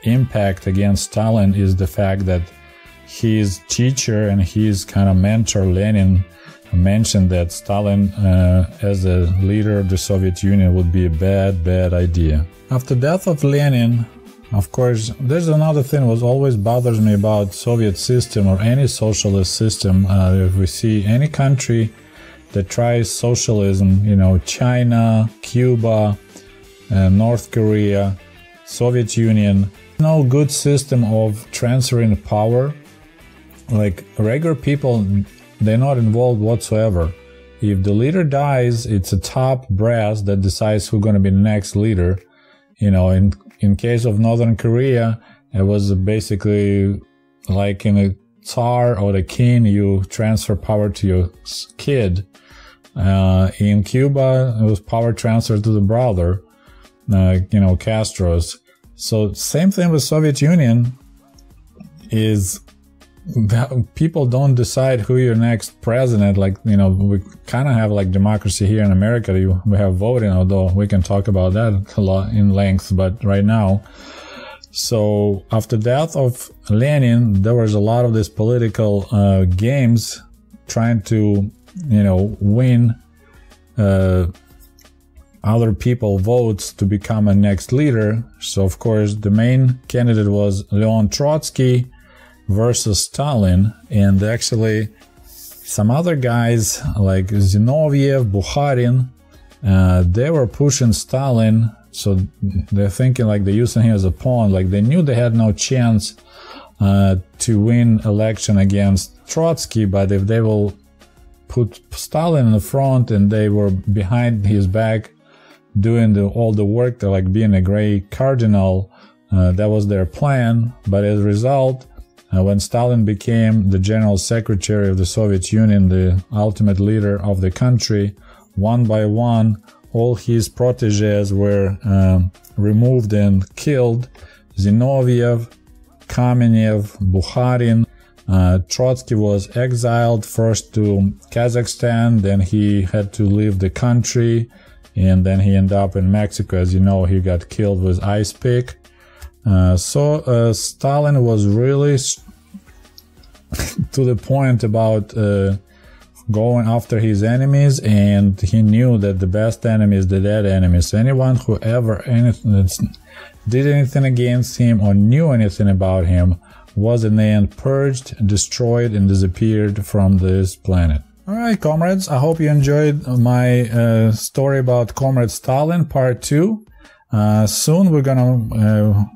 impact against Stalin, is the fact that his teacher and his kind of mentor Lenin mentioned that Stalin as a leader of the Soviet Union would be a bad idea. After the death of Lenin, of course, there's another thing that always bothers me about Soviet system or any socialist system. If we see any country that tries socialism, China, Cuba, North Korea, Soviet Union, no good system of transferring power. Like regular people, they're not involved whatsoever. If the leader dies, it's a top brass that decides who's going to be the next leader. In case of Northern Korea, it was basically like in a Tsar or the king, you transfer power to your kid. In Cuba, it was power transfer to the brother, Castro's. So same thing with Soviet Union is people don't decide who your next president. We kind of have like democracy here in America. We have voting, although we can talk about that a lot in length, but right now. So after the death of Lenin, there was a lot of these political games trying to, win other people votes to become a next leader. So of course the main candidate was Leon Trotsky versus Stalin, and actually some other guys like Zinoviev, Bukharin, they were pushing Stalin. So they're thinking like they're using him as a pawn. Like they knew they had no chance to win election against Trotsky, but if they will put Stalin in the front and they were behind his back doing all the work, they're like being a gray cardinal, that was their plan. But as a result, when Stalin became the general secretary of the Soviet Union, the ultimate leader of the country, one by one, all his proteges were removed and killed. Zinoviev, Kamenev, Bukharin. Trotsky was exiled first to Kazakhstan, then he had to leave the country, and then he ended up in Mexico. As you know, he got killed with ice pick. So Stalin was really to the point about going after his enemies, and he knew that the best enemy is the dead enemy. So anyone who ever did anything against him or knew anything about him was in the end purged, destroyed, and disappeared from this planet. Alright, comrades, I hope you enjoyed my story about Comrade Stalin, part 2. Soon we're gonna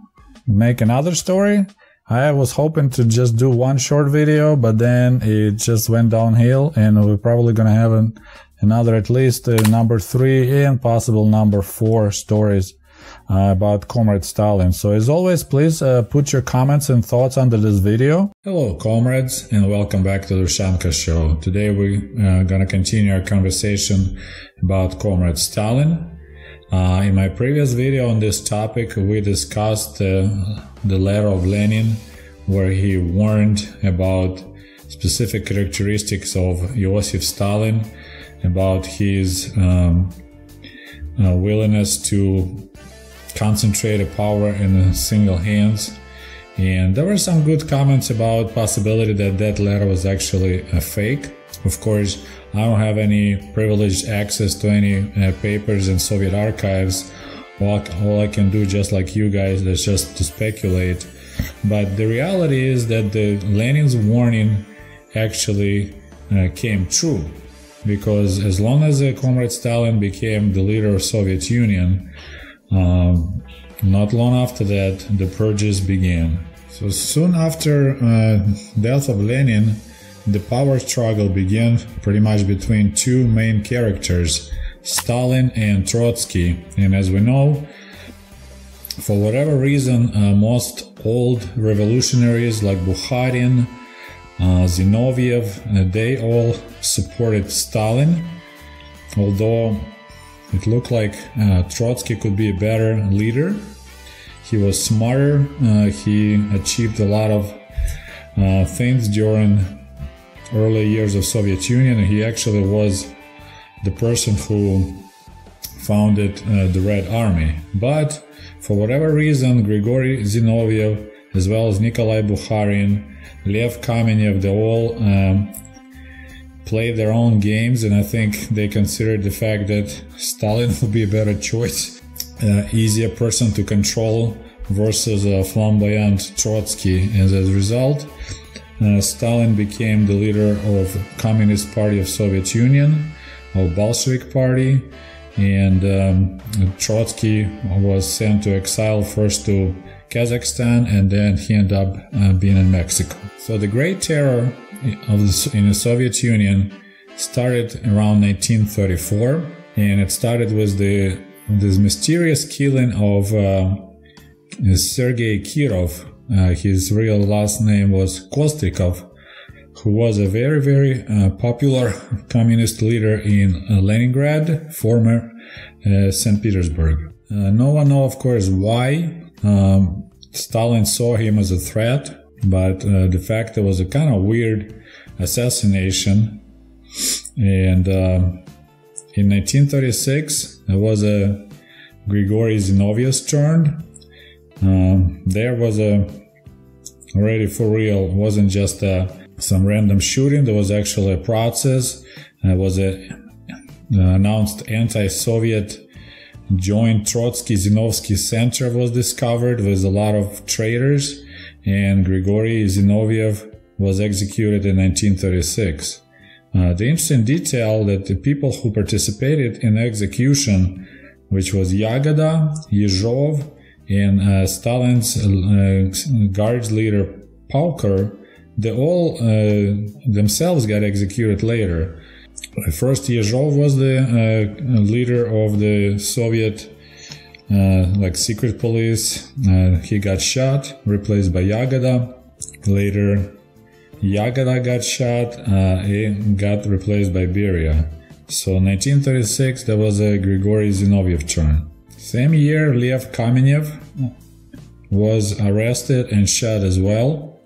make another story. I was hoping to just do one short video, but then it just went downhill, and we're probably gonna have another at least number 3 and possible number 4 stories about Comrade Stalin. So as always, please put your comments and thoughts under this video. Hello comrades, and welcome back to the Ushanka Show. Today we're gonna continue our conversation about Comrade Stalin. In my previous video on this topic, we discussed the letter of Lenin where he warned about specific characteristics of Joseph Stalin, about his willingness to concentrate a power in single hands. And there were some good comments about possibility that that letter was actually a fake. Of course, I don't have any privileged access to any papers in Soviet archives. All I can do, just like you guys, is just to speculate. But the reality is that the Lenin's warning actually came true, because as long as Comrade Stalin became the leader of Soviet Union, not long after that, the purges began. So soon after death of Lenin, the power struggle began pretty much between two main characters, Stalin and Trotsky. And as we know, for whatever reason, most old revolutionaries like Bukharin, Zinoviev, they all supported Stalin, although it looked like Trotsky could be a better leader. He was smarter, he achieved a lot of things during early years of Soviet Union, and he actually was the person who founded the Red Army. But for whatever reason, Grigory Zinoviev, as well as Nikolai Bukharin, Lev Kamenev, they all played their own games, and I think they considered the fact that Stalin would be a better choice, easier person to control versus a flamboyant Trotsky. And as a result, Stalin became the leader of Communist Party of Soviet Union, of Bolshevik Party, and Trotsky was sent to exile first to Kazakhstan, and then he ended up being in Mexico. So the Great Terror in the Soviet Union started around 1934, and it started with this mysterious killing of Sergei Kirov. His real last name was Kostrikov, who was a very, very popular communist leader in Leningrad, former St. Petersburg. No one knows, of course, why Stalin saw him as a threat, but the fact it was a kind of weird assassination. And in 1936, it was a Grigory Zinoviev's turn. There was already for real, it wasn't just some random shooting. There was actually a process. It was announced anti-Soviet joint Trotsky-Zinovsky Center was discovered with a lot of traitors, and Grigory Zinoviev was executed in 1936. The interesting detail that the people who participated in the execution, which was Yagoda, Yezhov, and Stalin's guards leader Paukar, they all themselves got executed later. First, Yezhov was the leader of the Soviet secret police. He got shot, replaced by Yagoda. Later, Yagoda got shot and got replaced by Beria. So in 1936, there was a Grigory Zinoviev turn. Same year, Lev Kamenev was arrested and shot as well.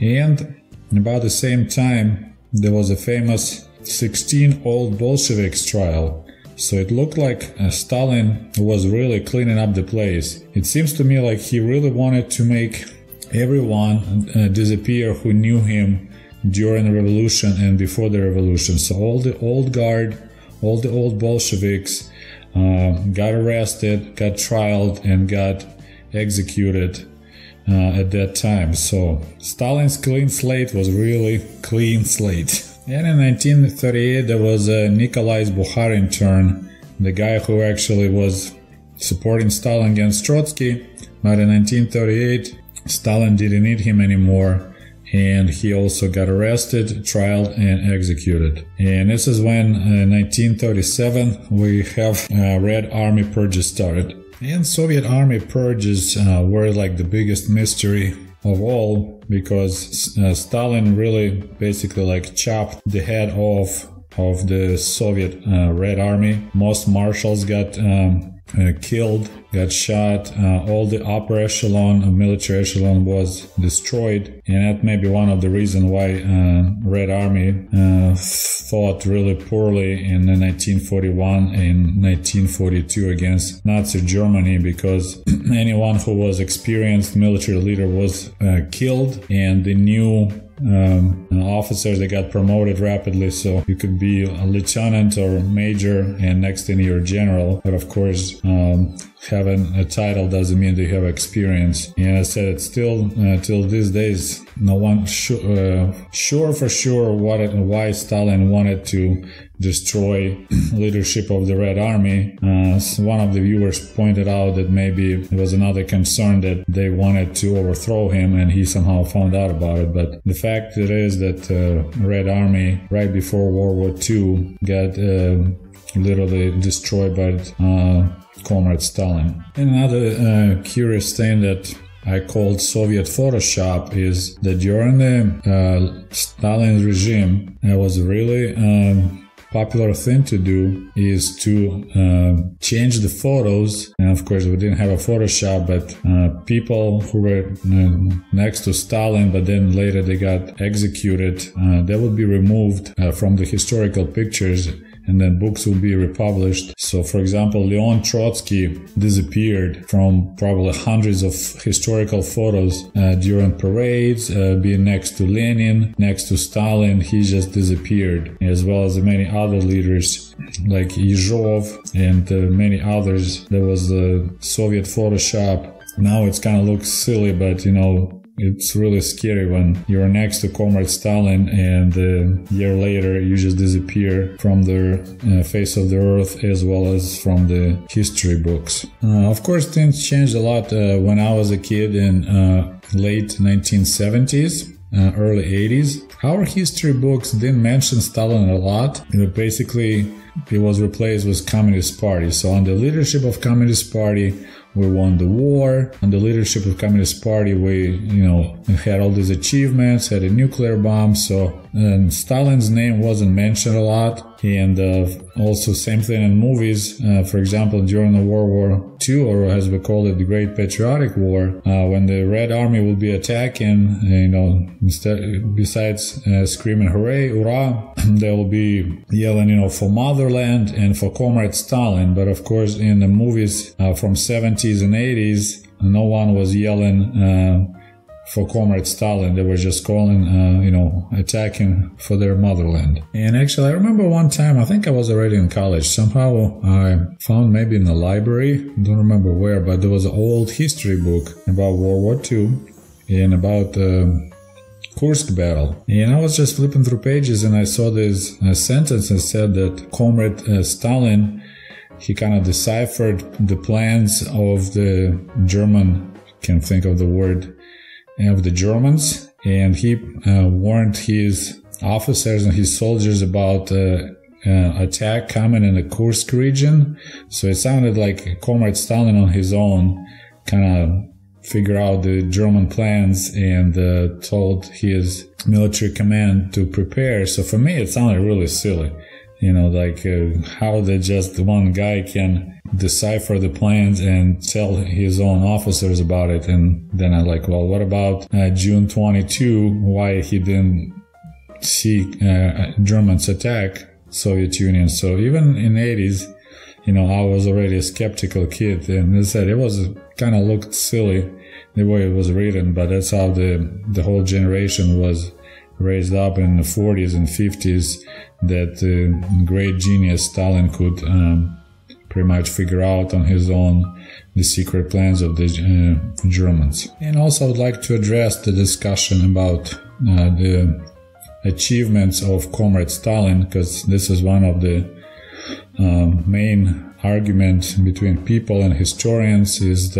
And about the same time, there was a famous 16 old Bolsheviks trial. So it looked like Stalin was really cleaning up the place. It seems to me like he really wanted to make everyone disappear who knew him during the revolution and before the revolution. So all the old guard, all the old Bolsheviks got arrested, got trialed, and got executed at that time. So Stalin's clean slate was really clean slate. And in 1938 there was Nikolai Bukharin turn, the guy who actually was supporting Stalin against Trotsky. But in 1938 Stalin didn't need him anymore, and he also got arrested, trialed, and executed. And this is when in 1937 we have Red Army purges started. And Soviet Army purges were like the biggest mystery of all, because Stalin really basically like chopped the head off of the Soviet Red Army. Most marshals got killed, got shot. All the upper echelon, military echelon was destroyed. And that may be one of the reasons why Red Army fought really poorly in 1941 and 1942 against Nazi Germany, because anyone who was experienced military leader was killed, and the new officers, they got promoted rapidly, so you could be a lieutenant or major, and next thing you're a general. But of course, having a title doesn't mean that you have experience. And I said, it's still till these days, no one sure for sure why Stalin wanted to destroy leadership of the Red Army. One of the viewers pointed out that maybe it was another concern that they wanted to overthrow him, and he somehow found out about it. But the fact is that Red Army, right before World War II, got literally destroyed by Comrade Stalin. And another curious thing that I called Soviet Photoshop is that during the Stalin regime, it was really popular thing to do is to change the photos. And of course, we didn't have a Photoshop, but people who were next to Stalin, but then later they got executed, they would be removed from the historical pictures, and then books will be republished. So, for example, Leon Trotsky disappeared from probably hundreds of historical photos during parades, being next to Lenin, next to Stalin. He just disappeared, as well as many other leaders like Yuriy and many others. There was the Soviet Photoshop. Now it's kind of looks silly, but it's really scary when you're next to Comrade Stalin and a year later you just disappear from the face of the earth, as well as from the history books. Of course, things changed a lot when I was a kid in late 1970s. Early 80s. Our history books didn't mention Stalin a lot. Basically, it was replaced with Communist Party. So under the leadership of Communist Party, we won the war. Under the leadership of Communist Party, we, had all these achievements, had a nuclear bomb. So Stalin's name wasn't mentioned a lot. And also same thing in movies. For example, during the World War II, or as we call it, the Great Patriotic War, when the Red Army will be attacking, besides screaming hooray, hurrah, they will be yelling, for motherland and for Comrade Stalin. But of course, in the movies from 70s and 80s, no one was yelling for Comrade Stalin. They were just calling, attacking for their motherland. And actually, I remember one time, I think I was already in college. Somehow I found maybe in the library, don't remember where, but there was an old history book about World War II and about Kursk battle. And I was just flipping through pages and I saw this sentence that said that Comrade Stalin, he kind of deciphered the plans of the German, can't think of the word, of the Germans, and he warned his officers and his soldiers about attack coming in the Kursk region. So it sounded like Comrade Stalin on his own kind of figured out the German plans and told his military command to prepare. So for me, it sounded really silly. How that just one guy can decipher the plans and tell his own officers about it. And then I'm like, well, what about June 22? Why he didn't see Germans attack Soviet Union? So even in 80s, I was already a skeptical kid, and as I said, it was kind of looked silly the way it was written, but that's how the whole generation was raised up in the 40s and 50s, that great genius Stalin could pretty much figure out on his own the secret plans of the Germans. And also I would like to address the discussion about the achievements of Comrade Stalin, because this is one of the main argument between people and historians, is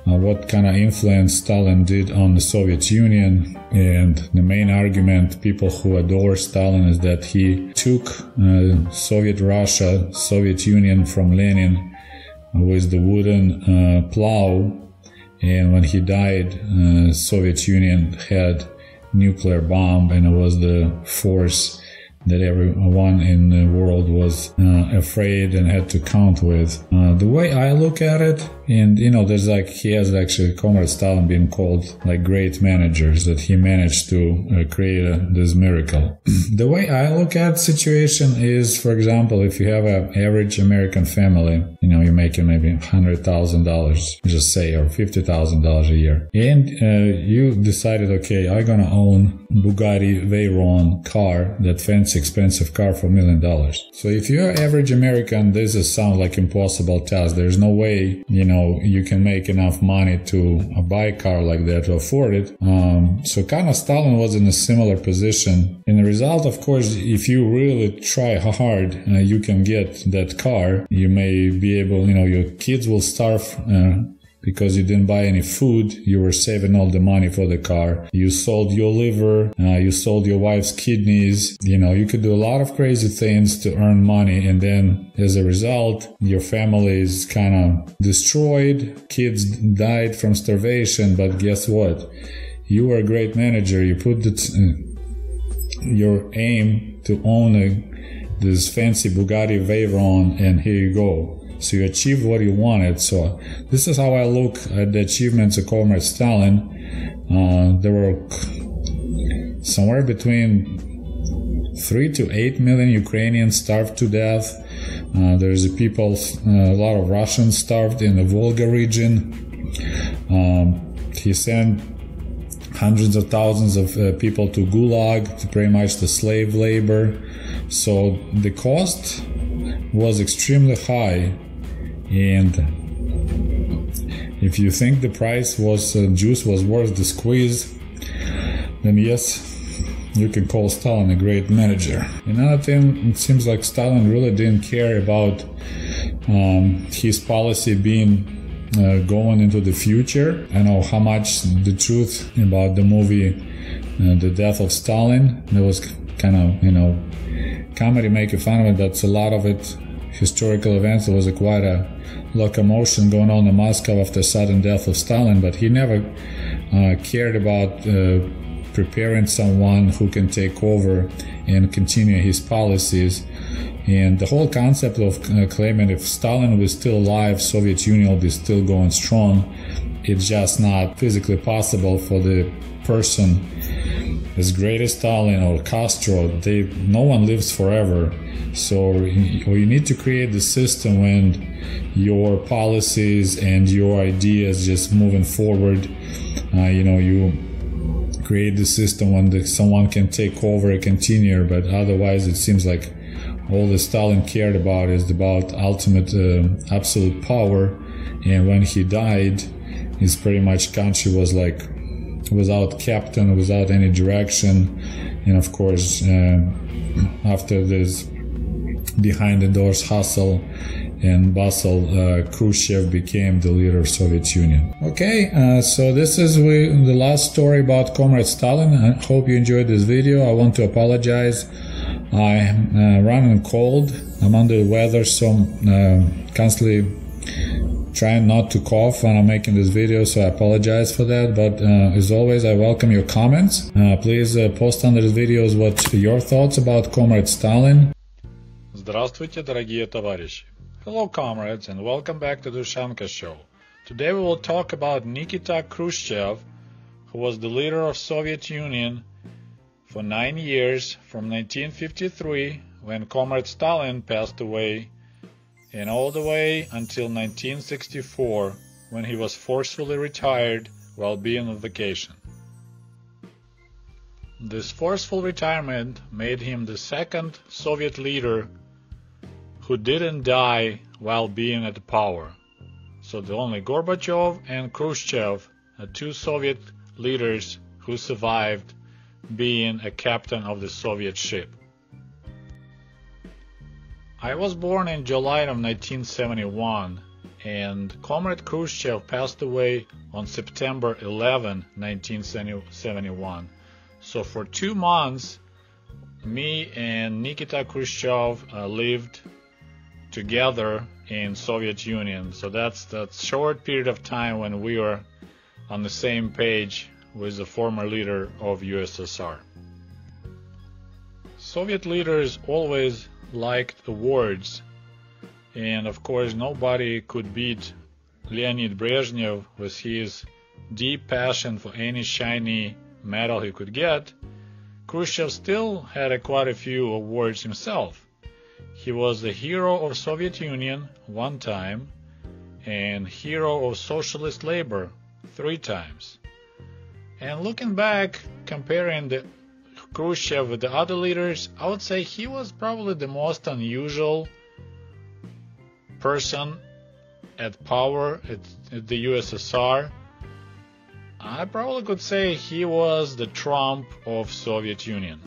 what kind of influence Stalin did on the Soviet Union. And the main argument, people who adore Stalin, is that he took Soviet Russia, Soviet Union from Lenin with the wooden plow, and when he died, Soviet Union had nuclear bomb, and it was the force that everyone in the world was afraid and had to count with. The way I look at it, and there's he has actually Comrade Stalin being called great managers, that he managed to create this miracle. The way I look at the situation is, for example, if you have an average American family, you're making maybe $100,000, just say, or $50,000 a year, and you decided, okay, I'm gonna own Bugatti Veyron car, that fancy expensive car for $1 million. So if you're average American, this is sound like impossible task. There's no way, you can make enough money to buy a car like that, to afford it. So kind of Stalin was in a similar position. In the result, of course, if you really try hard, you can get that car. You may be able, your kids will starve because you didn't buy any food. You were saving all the money for the car. You sold your liver. You sold your wife's kidneys. You could do a lot of crazy things to earn money. And then as a result, your family is kind of destroyed. Kids died from starvation. But guess what? You were a great manager. You put your aim to own this fancy Bugatti Veyron, and here you go. So you achieved what you wanted. So this is how I look at the achievements of Comrade Stalin. There were somewhere between 3 to 8 million Ukrainians starved to death. There's a lot of Russians starved in the Volga region. He sent hundreds of thousands of people to Gulag, to pretty much the slave labor. So the cost was extremely high. And if you think the price was juice was worth the squeeze, then yes, you can call Stalin a great manager. Another thing, it seems like Stalin really didn't care about his policy being going into the future. I know how much the truth about the movie The Death of Stalin, there was kind of, comedy making fun of it. That's a lot of it historical events. There was quite a locomotion going on in Moscow after the sudden death of Stalin, but he never cared about preparing someone who can take over and continue his policies. And the whole concept of claiming if Stalin was still alive, Soviet Union will be still going strong, it's just not physically possible for the person as great as Stalin or Castro. No one lives forever. So you need to create the system when your policies and your ideas just moving forward. You create the system when someone can take over and continue, but otherwise it seems like all that Stalin cared about is about ultimate absolute power. And when he died, his pretty much country was like without captain, without any direction. And of course, after this behind the doors hustle and bustle, Khrushchev became the leader of Soviet Union. Okay, so this is the last story about Comrade Stalin. I hope you enjoyed this video. I want to apologize. I'm running cold. I'm under the weather, so I'm constantly trying not to cough when I'm making this video, so I apologize for that. But as always, I welcome your comments. Please post under the videos what your thoughts about Comrade Stalin. Здравствуйте, дорогие товарищи. Hello, comrades, and welcome back to the Ushanka Show. Today we will talk about Nikita Khrushchev, who was the leader of Soviet Union for 9 years, from 1953, when Comrade Stalin passed away, and all the way until 1964, when he was forcefully retired while being on vacation. This forceful retirement made him the second Soviet leader who didn't die while being at power. So the only Gorbachev and Khrushchev are two Soviet leaders who survived being a captain of the Soviet ship. I was born in July of 1971, and Comrade Khrushchev passed away on September 11, 1971. So for 2 months, me and Nikita Khrushchev lived together in Soviet Union. So that's that short period of time when we were on the same page with the former leader of USSR. Soviet leaders always liked awards, and of course nobody could beat Leonid Brezhnev with his deep passion for any shiny medal he could get. Khrushchev still had quite a few awards himself. He was the hero of Soviet Union one time and hero of socialist labor 3 times. And looking back, comparing the Khrushchev with the other leaders, I would say he was probably the most unusual person at power at the USSR. I probably could say he was the Trump of Soviet Union.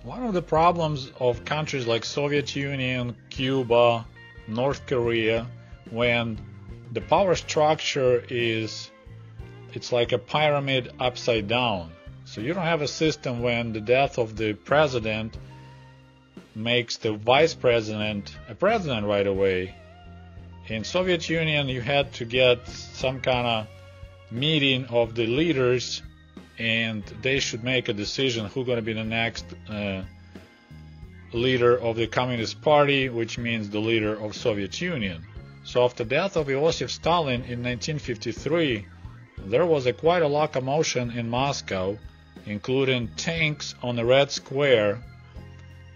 One of the problems of countries like Soviet Union, Cuba, North Korea, when the power structure it's like a pyramid upside down. So you don't have a system when the death of the president makes the vice president a president right away. In Soviet Union, you had to get some kind of meeting of the leaders, and they should make a decision who's going to be the next leader of the Communist Party, which means the leader of Soviet Union. So after the death of Joseph Stalin in 1953, there was quite a locomotion in Moscow, including tanks on the Red Square,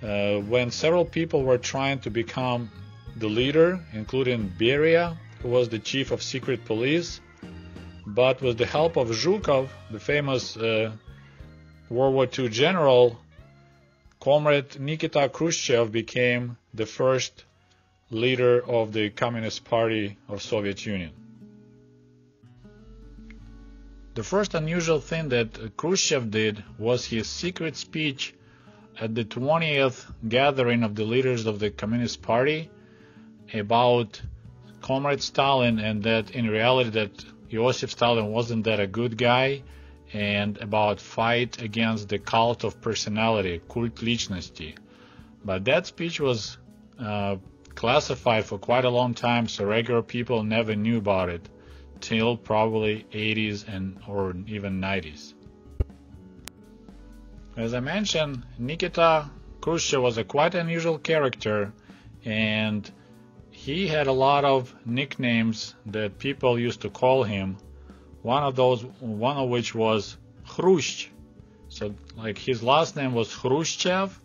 when several people were trying to become the leader, including Beria, who was the chief of secret police. But with the help of Zhukov, the famous World War II general, Comrade Nikita Khrushchev became the first leader of the Communist Party of Soviet Union. The first unusual thing that Khrushchev did was his secret speech at the 20th gathering of the leaders of the Communist Party about Comrade Stalin, and that in reality that Joseph Stalin wasn't that a good guy, and about fight against the cult of personality, cult lичности. But that speech was classified for quite a long time, so regular people never knew about it till probably 80s or even 90s. As I mentioned, Nikita Khrushchev was a quite unusual character, and he had a lot of nicknames that people used to call him. One of which was Khrushchev. So like his last name was Khrushchev,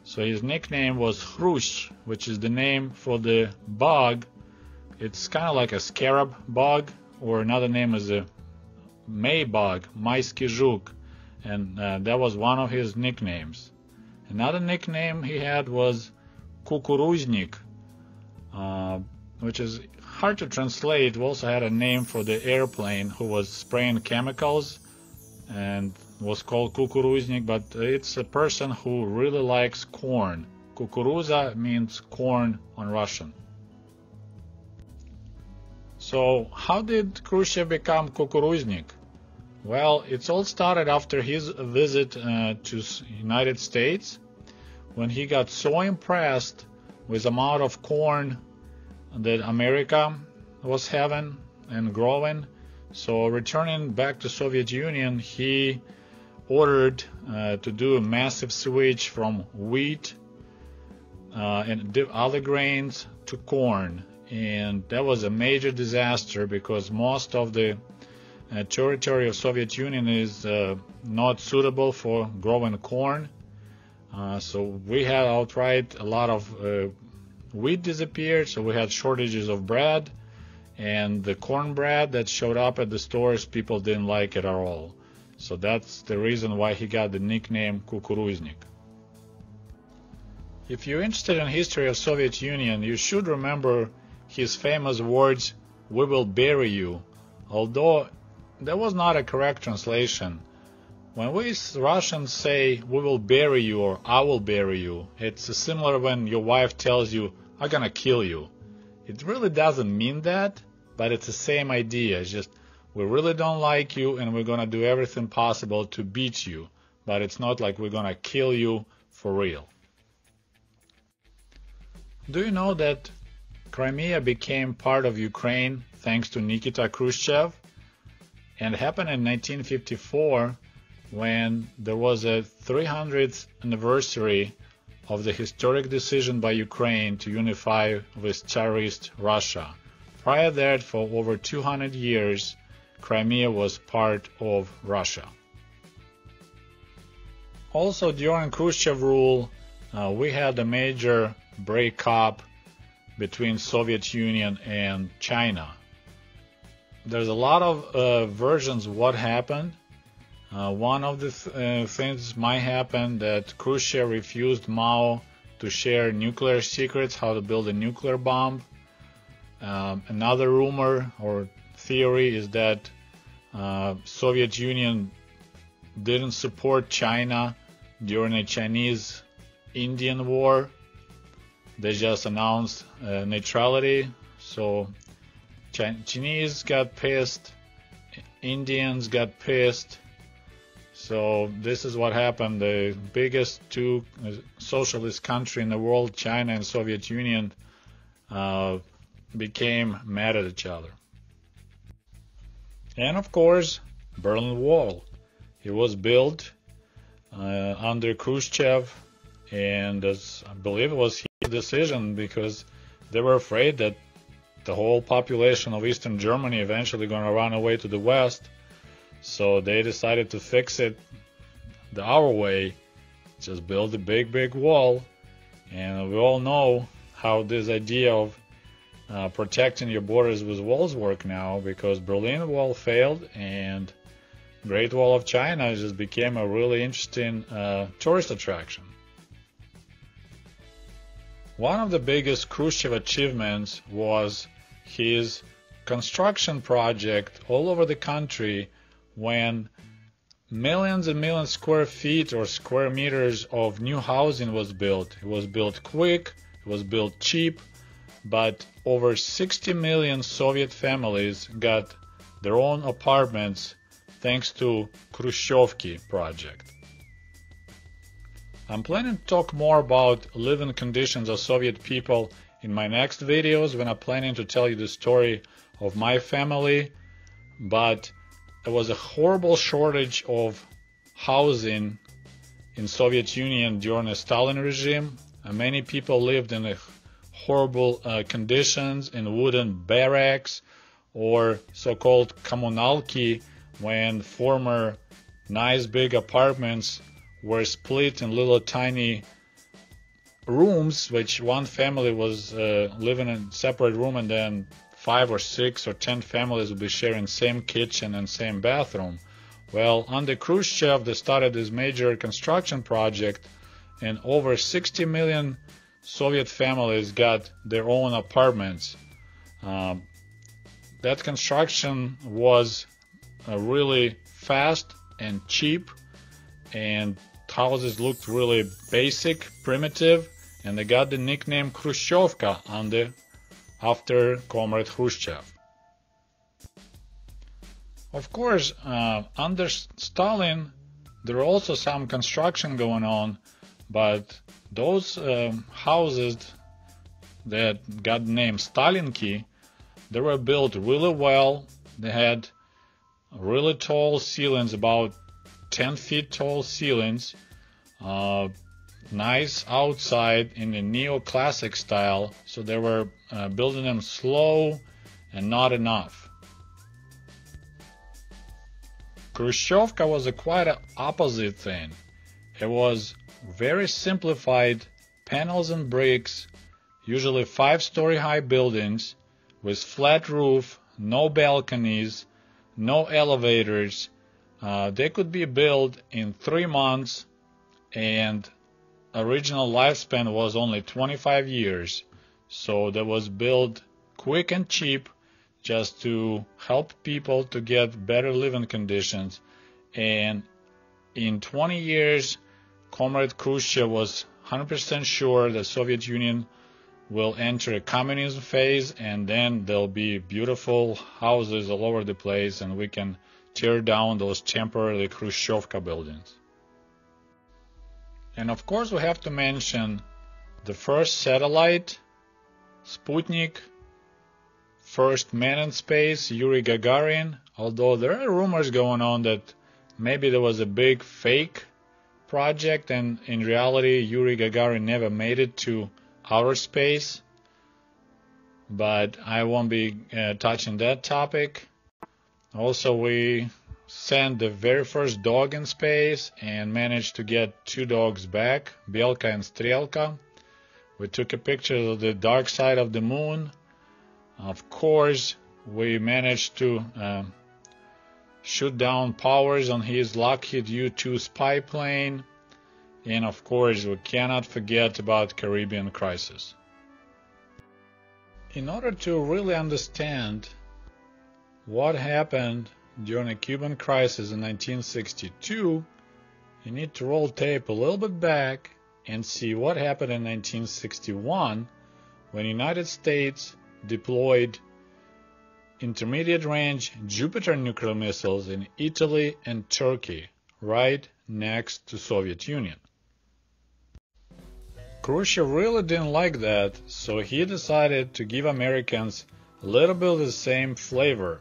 so his nickname was Khrushchev, which is the name for the bug. It's kind of like a scarab bug, or another name is a May bug, Майский жук, and that was one of his nicknames. Another nickname he had was Kukuruznik, which is hard to translate. We also had a name for the airplane who was spraying chemicals and was called Kukuruznik, but it's a person who really likes corn. Kukuruza means corn on Russian. So how did Khrushchev become Kukuruznik? Well, it all started after his visit to United States, when he got so impressed with the amount of corn that America was having and growing. So returning back to Soviet Union, he ordered to do a massive switch from wheat and other grains to corn. And that was a major disaster, because most of the territory of Soviet Union is not suitable for growing corn. So we had outright a lot of wheat disappeared, so we had shortages of bread, and the cornbread that showed up at the stores, people didn't like it at all. So that's the reason why he got the nickname Kukuruznik. If you're interested in history of Soviet Union, you should remember his famous words, "We will bury you," although that was not a correct translation. When we Russians say "we will bury you" or "I will bury you," it's similar when your wife tells you, "I'm gonna kill you." It really doesn't mean that, but it's the same idea. It's just, we really don't like you and we're gonna do everything possible to beat you, but it's not like we're gonna kill you for real. Do you know that Crimea became part of Ukraine thanks to Nikita Khrushchev? And it happened in 1954, when there was a 300th anniversary of the historic decision by Ukraine to unify with Tsarist Russia. Prior to that, for over 200 years, Crimea was part of Russia. Also, during Khrushchev rule, we had a major breakup between Soviet Union and China. There's a lot of versions of what happened. One of the things might happen that Khrushchev refused Mao to share nuclear secrets, how to build a nuclear bomb. Another rumor or theory is that Soviet Union didn't support China during a Chinese-Indian war. They just announced neutrality. So Chinese got pissed, Indians got pissed. So this is what happened. The biggest two socialist country in the world, China and Soviet Union, became mad at each other. And of course, Berlin Wall. It was built under Khrushchev, and I believe it was his decision because they were afraid that the whole population of Eastern Germany eventually going to run away to the West. So they decided to fix it our way, just build a big wall. And we all know how this idea of protecting your borders with walls work now, because Berlin Wall failed and Great Wall of China just became a really interesting tourist attraction. One of the biggest Khrushchev achievements was his construction project all over the country, when millions and millions square feet or square meters of new housing was built. It was built quick, it was built cheap, but over 60 million Soviet families got their own apartments thanks to Khrushchevki project. I'm planning to talk more about living conditions of Soviet people in my next videos, when I'm planning to tell you the story of my family, but there was a horrible shortage of housing in Soviet Union during the Stalin regime. Many people lived in horrible conditions in wooden barracks or so-called kommunalki, when former nice big apartments were split in little tiny rooms, which one family was living in a separate room, and then 5 or 6 or 10 families would be sharing same kitchen and same bathroom. Well, under Khrushchev, they started this major construction project, and over 60 million Soviet families got their own apartments. That construction was really fast and cheap, and houses looked really basic, primitive, and they got the nickname Khrushchevka after Comrade Khrushchev. Of course, under Stalin, there were also some construction going on, but those houses that got the name Stalinki, they were built really well. They had really tall ceilings, about 10 feet tall ceilings, nice outside in a neoclassic style, so they were building them slow and not enough. Khrushchevka was a quite an opposite thing. It was very simplified panels and bricks, usually 5-story high buildings with flat roof, no balconies, no elevators. They could be built in 3 months, and original lifespan was only 25 years. So that was built quick and cheap, just to help people to get better living conditions. And in 20 years, Comrade Khrushchev was 100% sure the Soviet Union will enter a communism phase, and then there'll be beautiful houses all over the place, and we can tear down those temporary Khrushchevka buildings. And of course we have to mention the first satellite, Sputnik, first man in space, Yuriy Gagarin, although there are rumors going on that maybe there was a big fake project, and in reality Yuri Gagarin never made it to outer space. But I won't be touching that topic. Also, we sent the very first dog in space and managed to get 2 dogs back, Belka and Strelka. We took a picture of the dark side of the moon. Of course, we managed to shoot down Powers on his Lockheed U-2 spy plane. And of course, we cannot forget about Caribbean crisis. In order to really understand what happened during the Cuban crisis in 1962, you need to roll tape a little bit back and see what happened in 1961 when the United States deployed intermediate-range Jupiter nuclear missiles in Italy and Turkey, right next to Soviet Union. Khrushchev really didn't like that, so he decided to give Americans a little bit of the same flavor,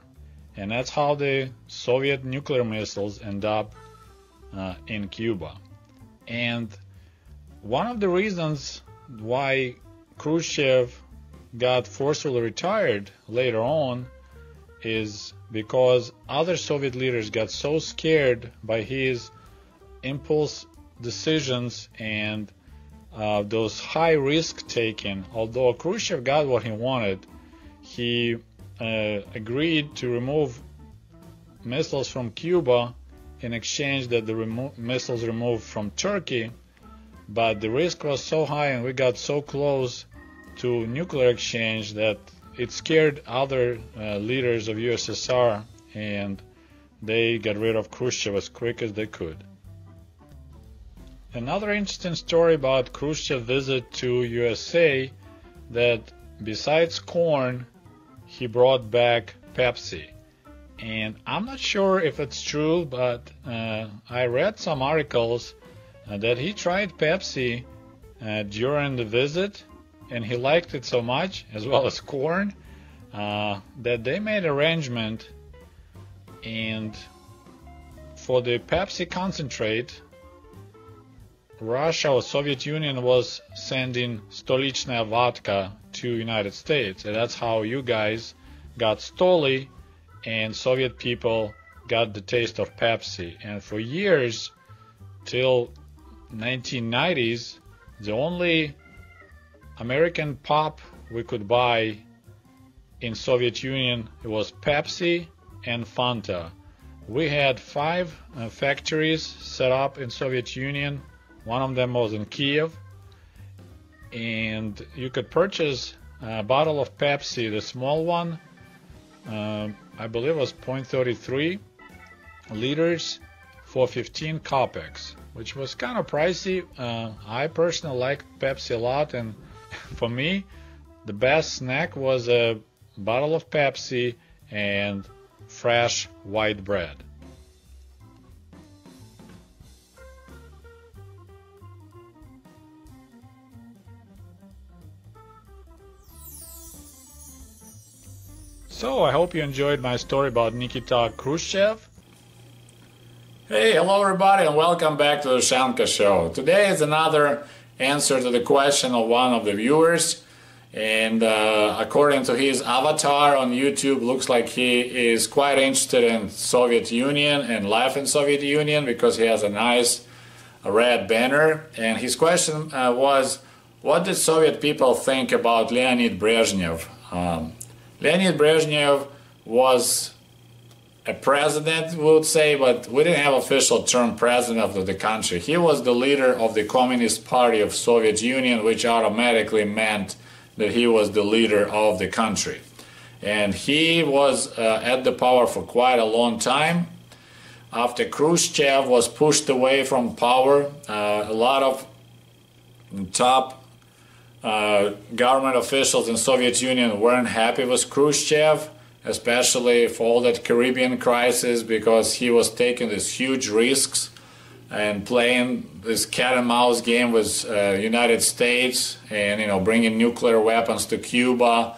and that's how the Soviet nuclear missiles end up in Cuba. And one of the reasons why Khrushchev got forcefully retired later on is because other Soviet leaders got so scared by his impulse decisions and those high risk taking. Although Khrushchev got what he wanted, he agreed to remove missiles from Cuba in exchange that the missiles removed from Turkey, but the risk was so high and we got so close to nuclear exchange that it scared other leaders of USSR, and they got rid of Khrushchev as quick as they could. Another interesting story about Khrushchev's visit to USA, that besides corn, he brought back Pepsi. And I'm not sure if it's true, but I read some articles that he tried Pepsi during the visit, and he liked it so much, as well as corn, that they made arrangement, and for the Pepsi concentrate, Russia or Soviet Union was sending Stolichная vodka to United States, and that's how you guys got Stoli, and Soviet people got the taste of Pepsi. And for years, till 1990s, the only American pop we could buy in Soviet Union, it was Pepsi and Fanta. We had 5 factories set up in Soviet Union. One of them was in Kiev, and you could purchase a bottle of Pepsi, the small one, I believe it was 0.33 liters, for 15 kopecks, which was kind of pricey. I personally liked Pepsi a lot, and for me, the best snack was a bottle of Pepsi and fresh white bread. So, I hope you enjoyed my story about Nikita Khrushchev. Hey, hello everybody, and welcome back to the Ushanka Show. Today is another answer to the question of one of the viewers, and according to his avatar on YouTube, looks like he is quite interested in Soviet Union and life in Soviet Union because he has a nice red banner. And his question was, what did Soviet people think about Leonid Brezhnev? Leonid Brezhnev was a president, we would say, but we didn't have official term president of the country. He was the leader of the Communist Party of Soviet Union, which automatically meant that he was the leader of the country. And he was at the power for quite a long time. After Khrushchev was pushed away from power, a lot of top government officials in Soviet Union weren't happy with Khrushchev, especially for all that Caribbean crisis, because he was taking these huge risks and playing this cat and mouse game with United States, and bringing nuclear weapons to Cuba.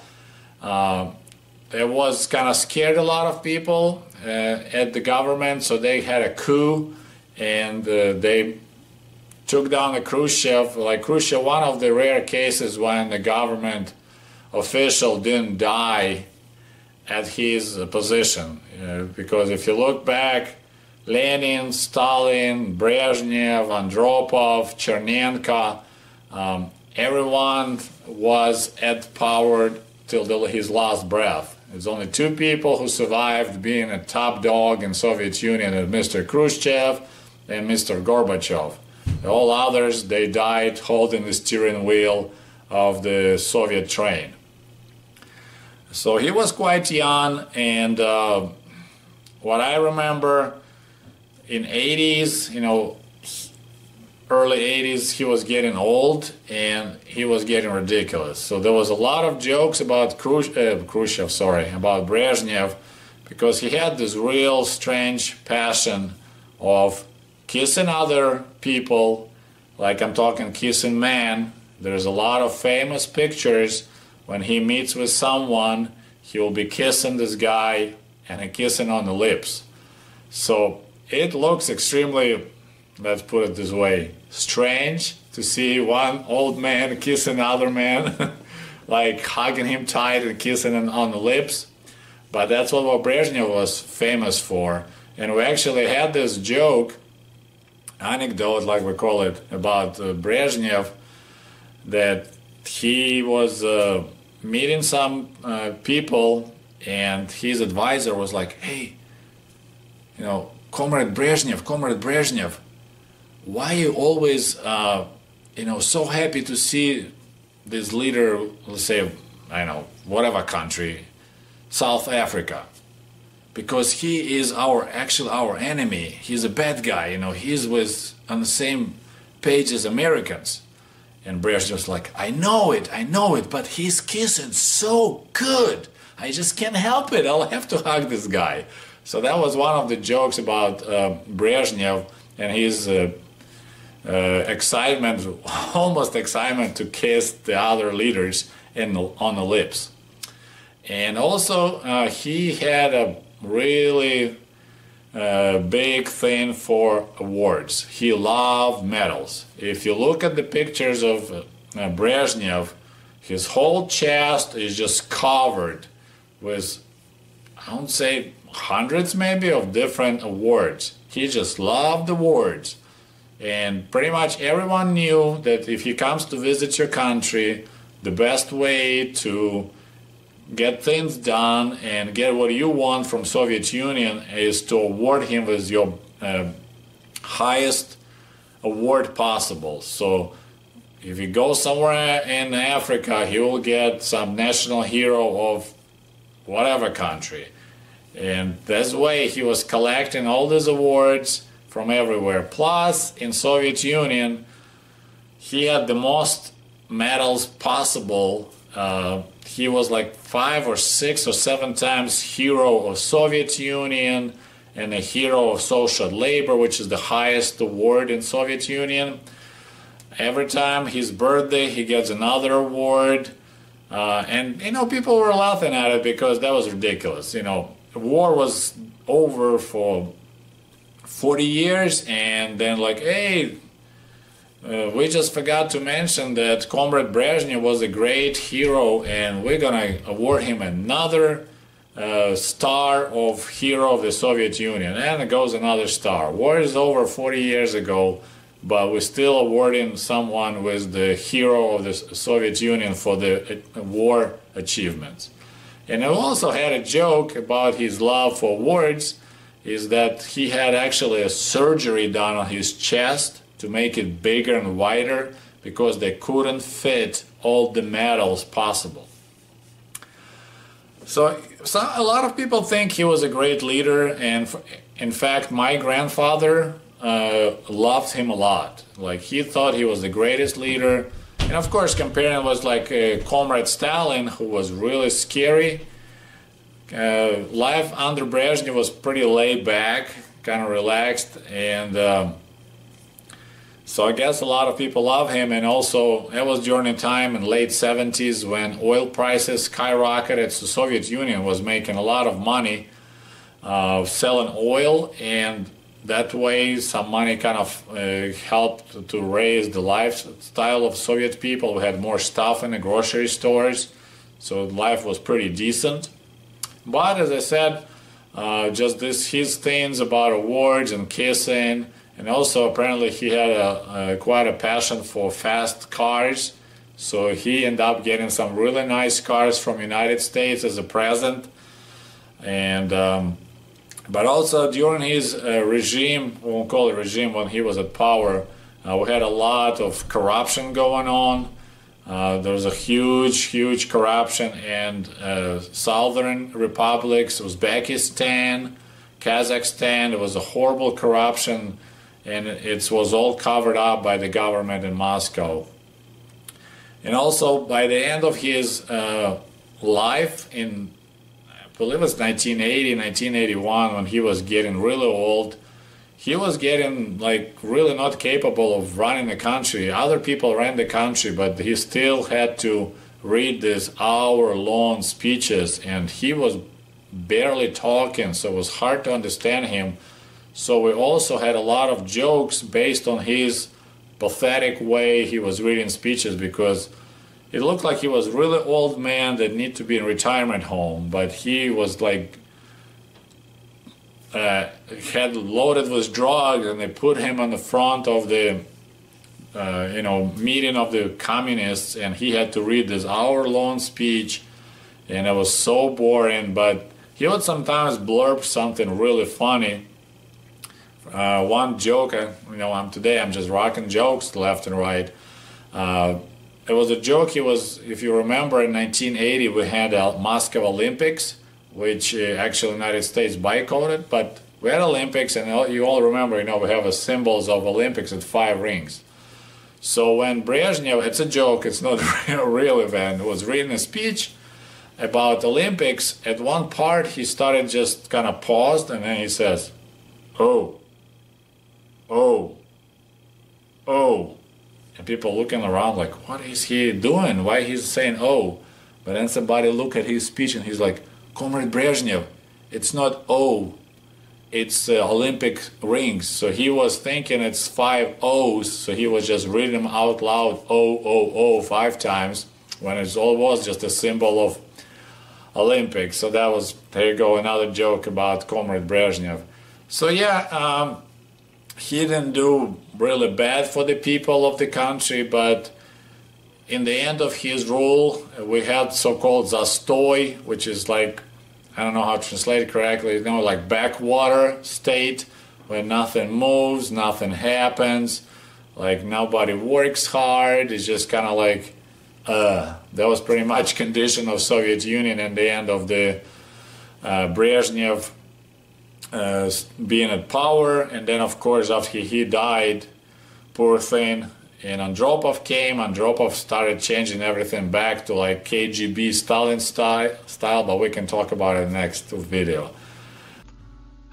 it was kind of scared a lot of people at the government, so they had a coup, and they took down the Khrushchev. Like Khrushchev, one of the rare cases when the government official didn't die at his position, because if you look back, Lenin, Stalin, Brezhnev, Andropov, Chernenko, everyone was at power till his last breath. There's only two people who survived being a top dog in Soviet Union, Mr. Khrushchev and Mr. Gorbachev. All others, they died holding the steering wheel of the Soviet train. So he was quite young, and what I remember in 80s, early 80s, he was getting old and he was getting ridiculous. So there was a lot of jokes about about Brezhnev, because he had this real strange passion of kissing other people, like I'm talking kissing men. There's a lot of famous pictures when he meets with someone, he will be kissing this guy and kissing on the lips. So it looks extremely, let's put it this way, strange to see one old man kissing another man, like hugging him tight and kissing him on the lips. But that's what Brezhnev was famous for. And we actually had this joke, anecdote, like we call it, about Brezhnev, that he was meeting some people, and his advisor was like, hey, Comrade Brezhnev, why are you always, so happy to see this leader, let's say, I don't know, whatever country, South Africa? Because he is our enemy. He's a bad guy, he's on the same page as Americans. And Brezhnev's like, I know it, but he's kissing so good. I just can't help it. I'll have to hug this guy. So that was one of the jokes about Brezhnev and his almost excitement to kiss the other leaders on the lips. And also he had a really big thing for awards. He loved medals. If you look at the pictures of Brezhnev, his whole chest is just covered with, I don't say hundreds maybe, of different awards. He just loved awards. And pretty much everyone knew that if he comes to visit your country, the best way to get things done and get what you want from Soviet Union is to award him with your highest award possible. So if he goes somewhere in Africa, he will get some national hero of whatever country. And this way he was collecting all these awards from everywhere. Plus, in Soviet Union, he had the most medals possible. He was like 5 or 6 or 7 times hero of Soviet Union and a hero of social labor, which is the highest award in Soviet Union. Every time his birthday, he gets another award. And people were laughing at it because that was ridiculous. The war was over for 40 years, and then like, hey, we just forgot to mention that Comrade Brezhnev was a great hero, and we're gonna award him another star of hero of the Soviet Union. And it goes another star. War is over 40 years ago, but we're still awarding someone with the hero of the Soviet Union for the war achievements. And I also had a joke about his love for awards, is that he had actually a surgery done on his chest to make it bigger and wider because they couldn't fit all the medals possible. So a lot of people think he was a great leader, and in fact my grandfather loved him a lot. Like, he thought he was the greatest leader. And of course comparing was like Comrade Stalin, who was really scary. Life under Brezhnev was pretty laid back, kind of relaxed, and So I guess a lot of people love him, and also it was during a time in late 70s when oil prices skyrocketed. So Soviet Union was making a lot of money selling oil, and that way some money kind of helped to raise the lifestyle of Soviet people. We had more stuff in the grocery stores, so life was pretty decent. But as I said, just his things about awards and kissing. And also, apparently, he had quite a passion for fast cars. So he ended up getting some really nice cars from the United States as a present. And but also during his regime, we won't call it regime, when he was at power, we had a lot of corruption going on. There was a huge corruption in southern republics, Uzbekistan, Kazakhstan. There was a horrible corruption, and it was all covered up by the government in Moscow. And also, by the end of his life, in I believe it was 1980, 1981, when he was getting really old, he was getting like really not capable of running the country. Other people ran the country, but he still had to read these hour-long speeches, and he was barely talking, so it was hard to understand him. So we also had a lot of jokes based on his pathetic way he was reading speeches, because it looked like he was a really old man that needed to be in retirement home, but he was like had loaded with drugs, and they put him on the front of the meeting of the communists, and he had to read this hour-long speech, and it was so boring. But he would sometimes blurb something really funny. One joke, I'm just rocking jokes left and right. It was a joke. If you remember, in 1980 we had Moscow Olympics, which actually the United States boycotted, but we had Olympics, and you all remember, we have a symbols of Olympics at 5 rings. So when Brezhnev, it's a joke, it's not a real event, was reading a speech about Olympics, at one part he started just kind of paused, and then he says, oh, and people looking around like, what is he doing? Why he's saying oh? But then somebody look at his speech, and he's like, Comrade Brezhnev, it's not O, it's Olympic rings. So he was thinking it's 5 O's, so he was just reading them out loud, O, 5 times, when it all was just a symbol of Olympics. So that was, there you go, another joke about Comrade Brezhnev. So yeah, he didn't do really bad for the people of the country, but in the end of his rule, we had so-called zastoy, which is like, I don't know how to translate it correctly, like backwater state, where nothing moves, nothing happens, like nobody works hard. It's just kind of like, that was pretty much condition of Soviet Union in the end of the Brezhnev being at power. And then of course after he died, poor thing, and Andropov came. Andropov started changing everything back to like KGB Stalin style, but we can talk about it in the next video.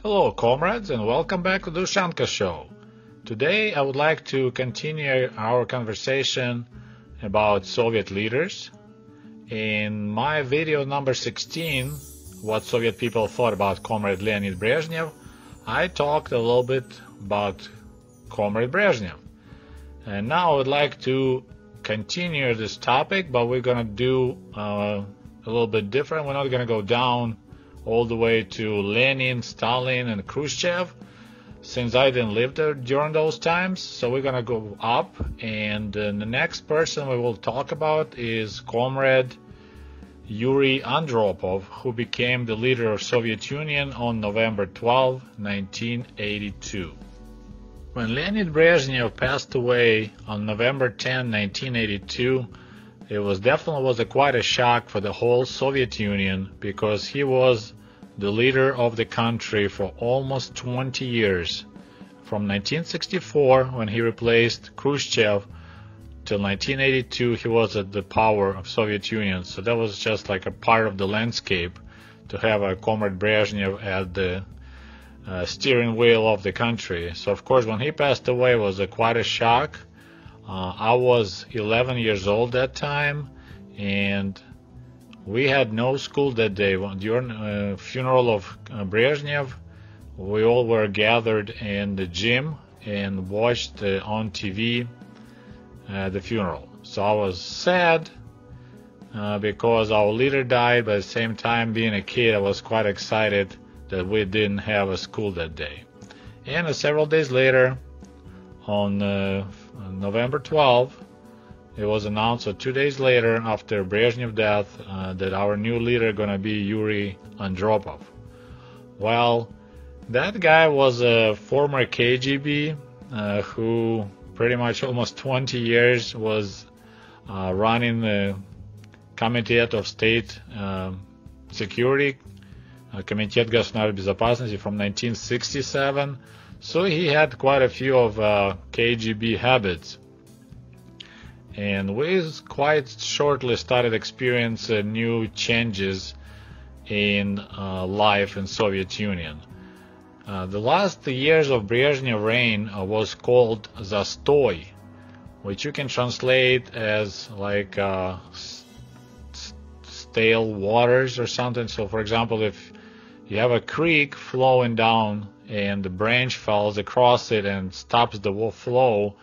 Hello comrades, and welcome back to the Ushanka Show. Today I would like to continue our conversation about Soviet leaders. In my video number 16, what Soviet people thought about Comrade Leonid Brezhnev, I talked a little bit about Comrade Brezhnev. And now I would like to continue this topic, but we're going to do a little bit different. We're not going to go down all the way to Lenin, Stalin, and Khrushchev, since I didn't live there during those times. So we're going to go up, and the next person we will talk about is Comrade Yuriy Andropov, who became the leader of Soviet Union on November 12, 1982. When Leonid Brezhnev passed away on November 10, 1982, it was definitely quite a shock for the whole Soviet Union, because he was the leader of the country for almost 20 years. From 1964, when he replaced Khrushchev, till 1982, he was at the power of Soviet Union. So that was just like a part of the landscape to have a Comrade Brezhnev at the steering wheel of the country. So of course when he passed away it was quite a shock. I was 11 years old that time, and we had no school that day. During the funeral of Brezhnev, we all were gathered in the gym and watched on TV the funeral. So I was sad because our leader died, but at the same time, being a kid, I was quite excited that we didn't have a school that day. And several days later, on November 12th, it was announced, 2 days later, after Brezhnev's death, that our new leader going to be Yuriy Andropov. Well, that guy was a former KGB who pretty much almost 20 years was running the Committee of State Security, Комитет государственной безопасности from 1967. So he had quite a few of KGB habits. And we quite shortly started experiencing new changes in life in Soviet Union. The last years of Brezhnev reign was called Zastoy, which you can translate as like stale waters or something. So for example, if you have a creek flowing down and the branch falls across it and stops the flow,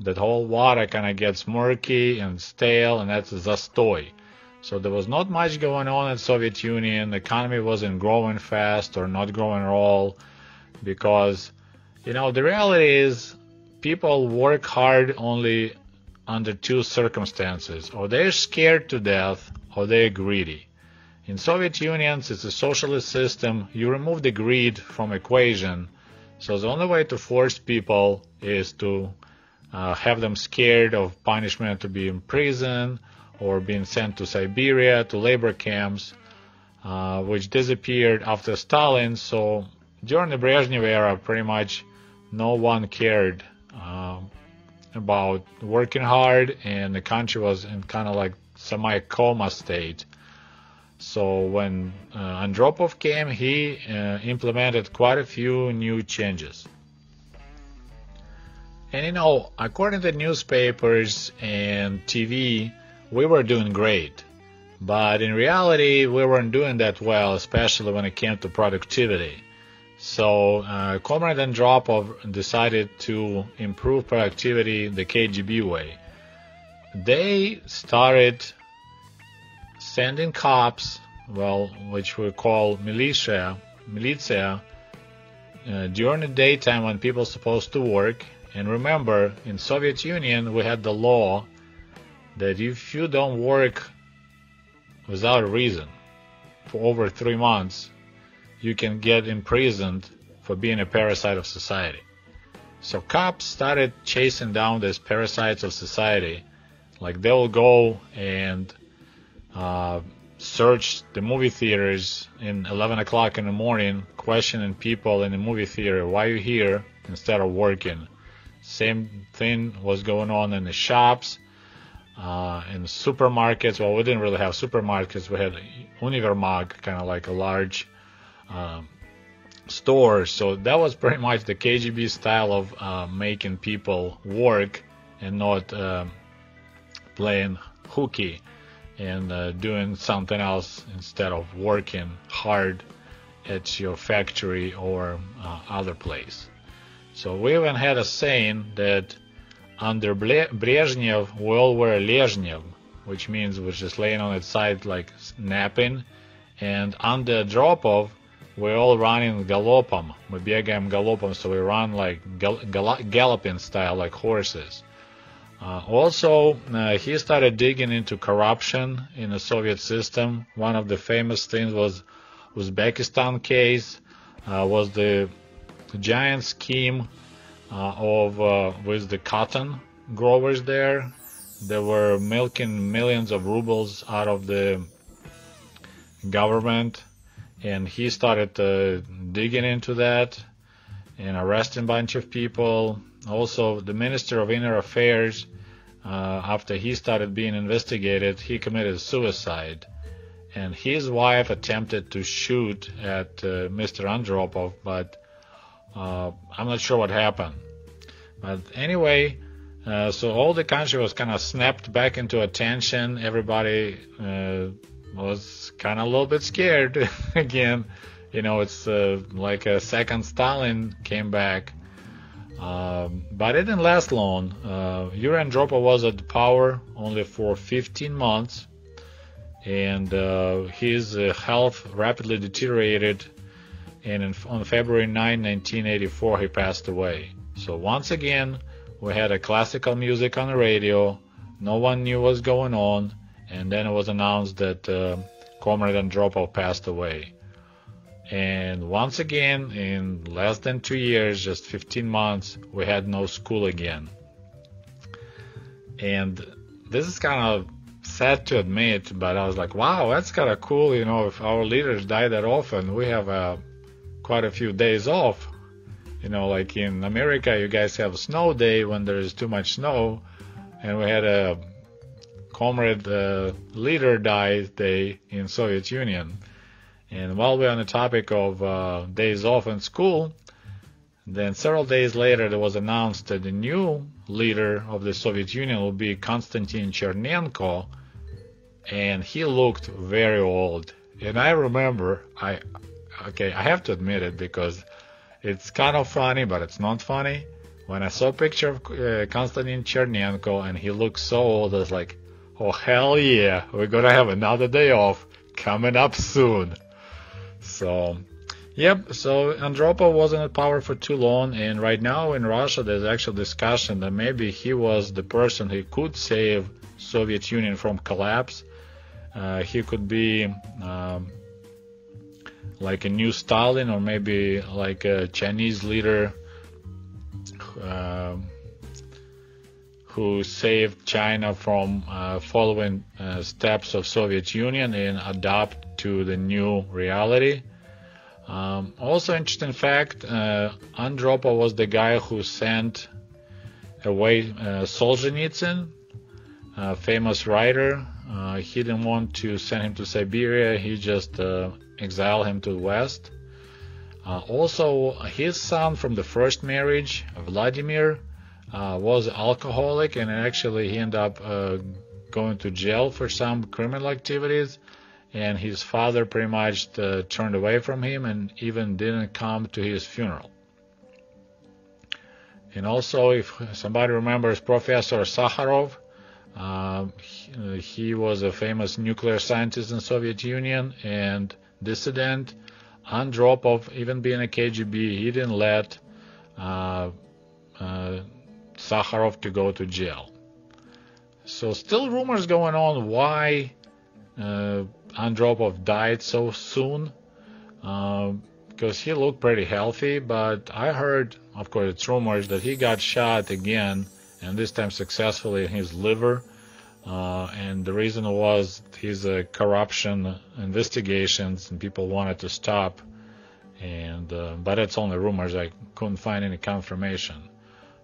that whole water kind of gets murky and stale, and that's zastoy. So there was not much going on in the Soviet Union. The economy wasn't growing fast or not growing at all, because, you know, the reality is people work hard only under two circumstances: or they're scared to death or they're greedy. In Soviet Union, it's a socialist system. You remove the greed from equation. So the only way to force people is to have them scared of punishment, to be in prison or being sent to Siberia, to labor camps, which disappeared after Stalin. So during the Brezhnev era, pretty much no one cared about working hard, and the country was in kind of like semi-coma state. So when Andropov came, he implemented quite a few new changes. And you know, according to newspapers and TV, we were doing great. But in reality, we weren't doing that well, especially when it came to productivity. So Comrade Andropov decided to improve productivity the KGB way. They started sending cops, which we call militia, during the daytime when people are supposed to work. And remember, in Soviet Union, we had the law that if you don't work without a reason for over 3 months, you can get imprisoned for being a parasite of society. So cops started chasing down these parasites of society. Like they will go and search the movie theaters in 11 o'clock in the morning, questioning people in the movie theater, why are you here, instead of working. Same thing was going on in the shops, in the supermarkets. Well, we didn't really have supermarkets. We had Univermag, kind of like a large store. So that was pretty much the KGB style of making people work and not playing hooky and doing something else instead of working hard at your factory or other place. So we even had a saying that under Brezhnev we all were Lezhnev, which means we're just laying on its side like napping, and under Andropov we're all running galopom. Мы бегаем galopom, so we run like galloping style, like horses. Also, he started digging into corruption in the Soviet system. One of the famous things was Uzbekistan case, was the giant scheme with the cotton growers there. They were milking millions of rubles out of the government, and he started digging into that and arresting a bunch of people. Also, the Minister of Inner Affairs, after he started being investigated, he committed suicide. And his wife attempted to shoot at Mr. Andropov, but I'm not sure what happened. But anyway, so all the country was kind of snapped back into attention. Everybody was kind of a little bit scared again. It's like a second Stalin came back. But it didn't last long. Yuriy Andropov was at power only for 15 months. And his health rapidly deteriorated. And on February 9, 1984, he passed away. So once again, we had a classical music on the radio. No one knew what was going on. And then it was announced that Comrade Andropov passed away. And once again, in less than 2 years, just 15 months, we had no school again. And this is kind of sad to admit, but I was like, wow, that's kind of cool. If our leaders die that often, we have quite a few days off. Like in America, you guys have a snow day when there is too much snow. And we had a comrade leader die day in Soviet Union. And while we're on the topic of days off in school, then several days later there was announced that the new leader of the Soviet Union will be Konstantin Chernenko, and he looked very old. And I remember, I have to admit it because it's kind of funny, but it's not funny. When I saw a picture of Konstantin Chernenko and he looked so old, I was like, oh hell yeah, we're gonna have another day off coming up soon. So Andropov wasn't in power for too long, and right now in Russia there's actual discussion that maybe he was the person who could save Soviet Union from collapse. He could be like a new Stalin, or maybe like a Chinese leader who saved China from following steps of Soviet Union and adapt to the new reality. Also interesting fact, Andropov was the guy who sent away Solzhenitsyn, a famous writer. He didn't want to send him to Siberia, he just exiled him to the West. Also, his son from the first marriage, Vladimir, was alcoholic, and actually he ended up going to jail for some criminal activities. And his father pretty much turned away from him and even didn't come to his funeral. And also, if somebody remembers Professor Sakharov, he was a famous nuclear scientist in Soviet Union and dissident. Andropov, even being a KGB, he didn't let Sakharov to go to jail. So still rumors going on why Andropov died so soon, because he looked pretty healthy, but I heard, of course it's rumors, that he got shot again, and this time successfully in his liver, and the reason was his corruption investigations, and people wanted to stop, and but it's only rumors, I couldn't find any confirmation.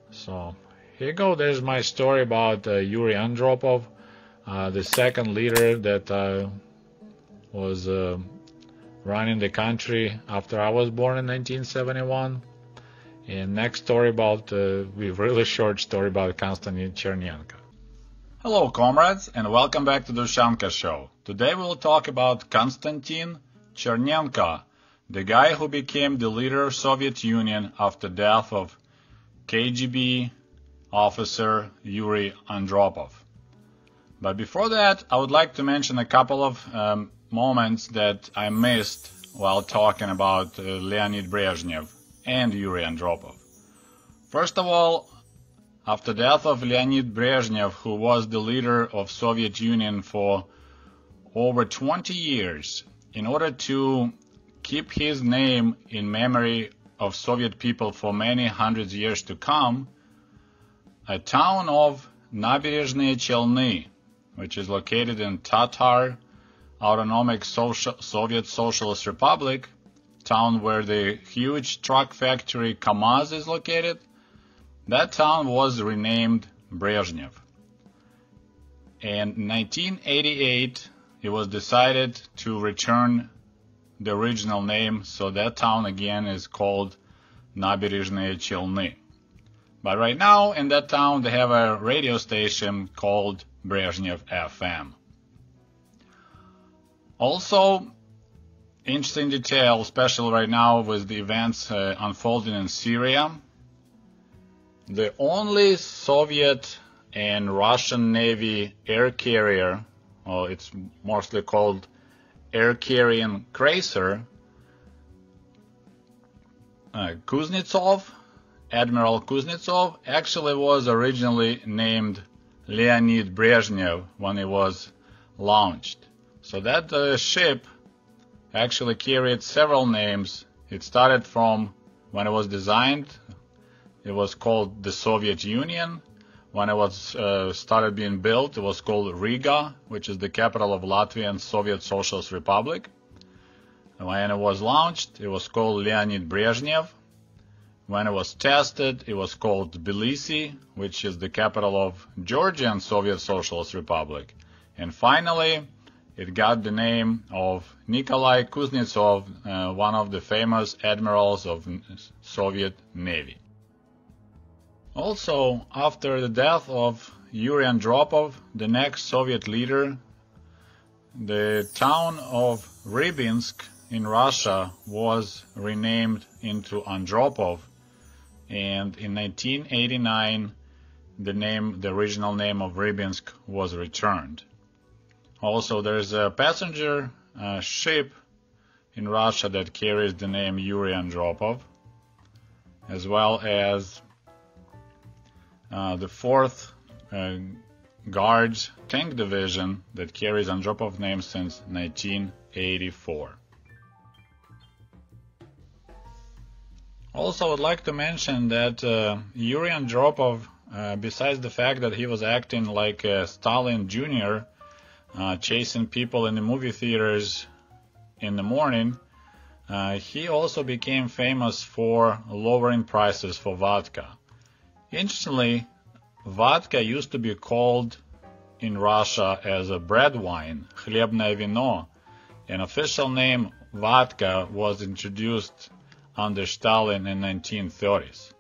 So here you go, there's my story about Yuriy Andropov, the second leader that was running the country after I was born in 1971. And next story about, really short story about Konstantin Chernenko. Hello comrades, and welcome back to the Ushanka Show. Today we will talk about Konstantin Chernenko, the guy who became the leader of Soviet Union after death of KGB officer Yuriy Andropov. But before that, I would like to mention a couple of moments that I missed while talking about Leonid Brezhnev and Yuriy Andropov. First of all, after the death of Leonid Brezhnev, who was the leader of Soviet Union for over 20 years, in order to keep his name in memory of Soviet people for many hundreds of years to come, a town of Naberezhnye Chelny, which is located in Tatar Autonomic Soviet Socialist Republic, town where the huge truck factory KAMAZ is located, that town was renamed Brezhnev. In 1988, it was decided to return the original name, so that town again is called Nabережные Челны. But right now in that town they have a radio station called Brezhnev FM. Also, interesting detail, especially right now with the events unfolding in Syria, the only Soviet and Russian Navy air carrier, or it's mostly called air carrying cruiser, Kuznetsov, Admiral Kuznetsov, actually was originally named Leonid Brezhnev when it was launched. So that ship actually carried several names. It started from when it was designed, it was called the Soviet Union. When it was started being built, it was called Riga, which is the capital of Latvian Soviet Socialist Republic. When it was launched, it was called Leonid Brezhnev. When it was tested, it was called Tbilisi, which is the capital of Georgian Soviet Socialist Republic. And finally, it got the name of Nikolai Kuznetsov, one of the famous admirals of Soviet Navy. Also, after the death of Yuriy Andropov, the next Soviet leader, the town of Rybinsk in Russia was renamed into Andropov, and in 1989 the original name of Rybinsk was returned. Also, there's a passenger ship in Russia that carries the name Yuriy Andropov, as well as the 4th Guards Tank Division that carries Andropov name since 1984. Also, I would like to mention that Yuriy Andropov, besides the fact that he was acting like Stalin Jr., chasing people in the movie theaters in the morning, he also became famous for lowering prices for vodka. Interestingly, vodka used to be called in Russia as a bread wine, хлебное вино. An official name, vodka, was introduced under Stalin in the 1930s.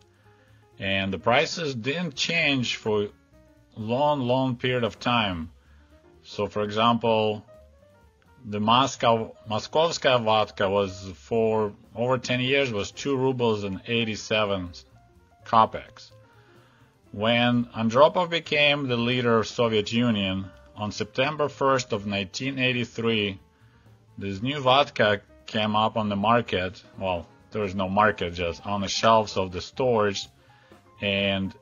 And the prices didn't change for a long period of time. So, for example, the Moskovskaya vodka was for over 10 years was 2 rubles and 87 kopecks. When Andropov became the leader of Soviet Union, on September 1st of 1983, this new vodka came up on the market. Well, there was no market, just on the shelves of the stores, and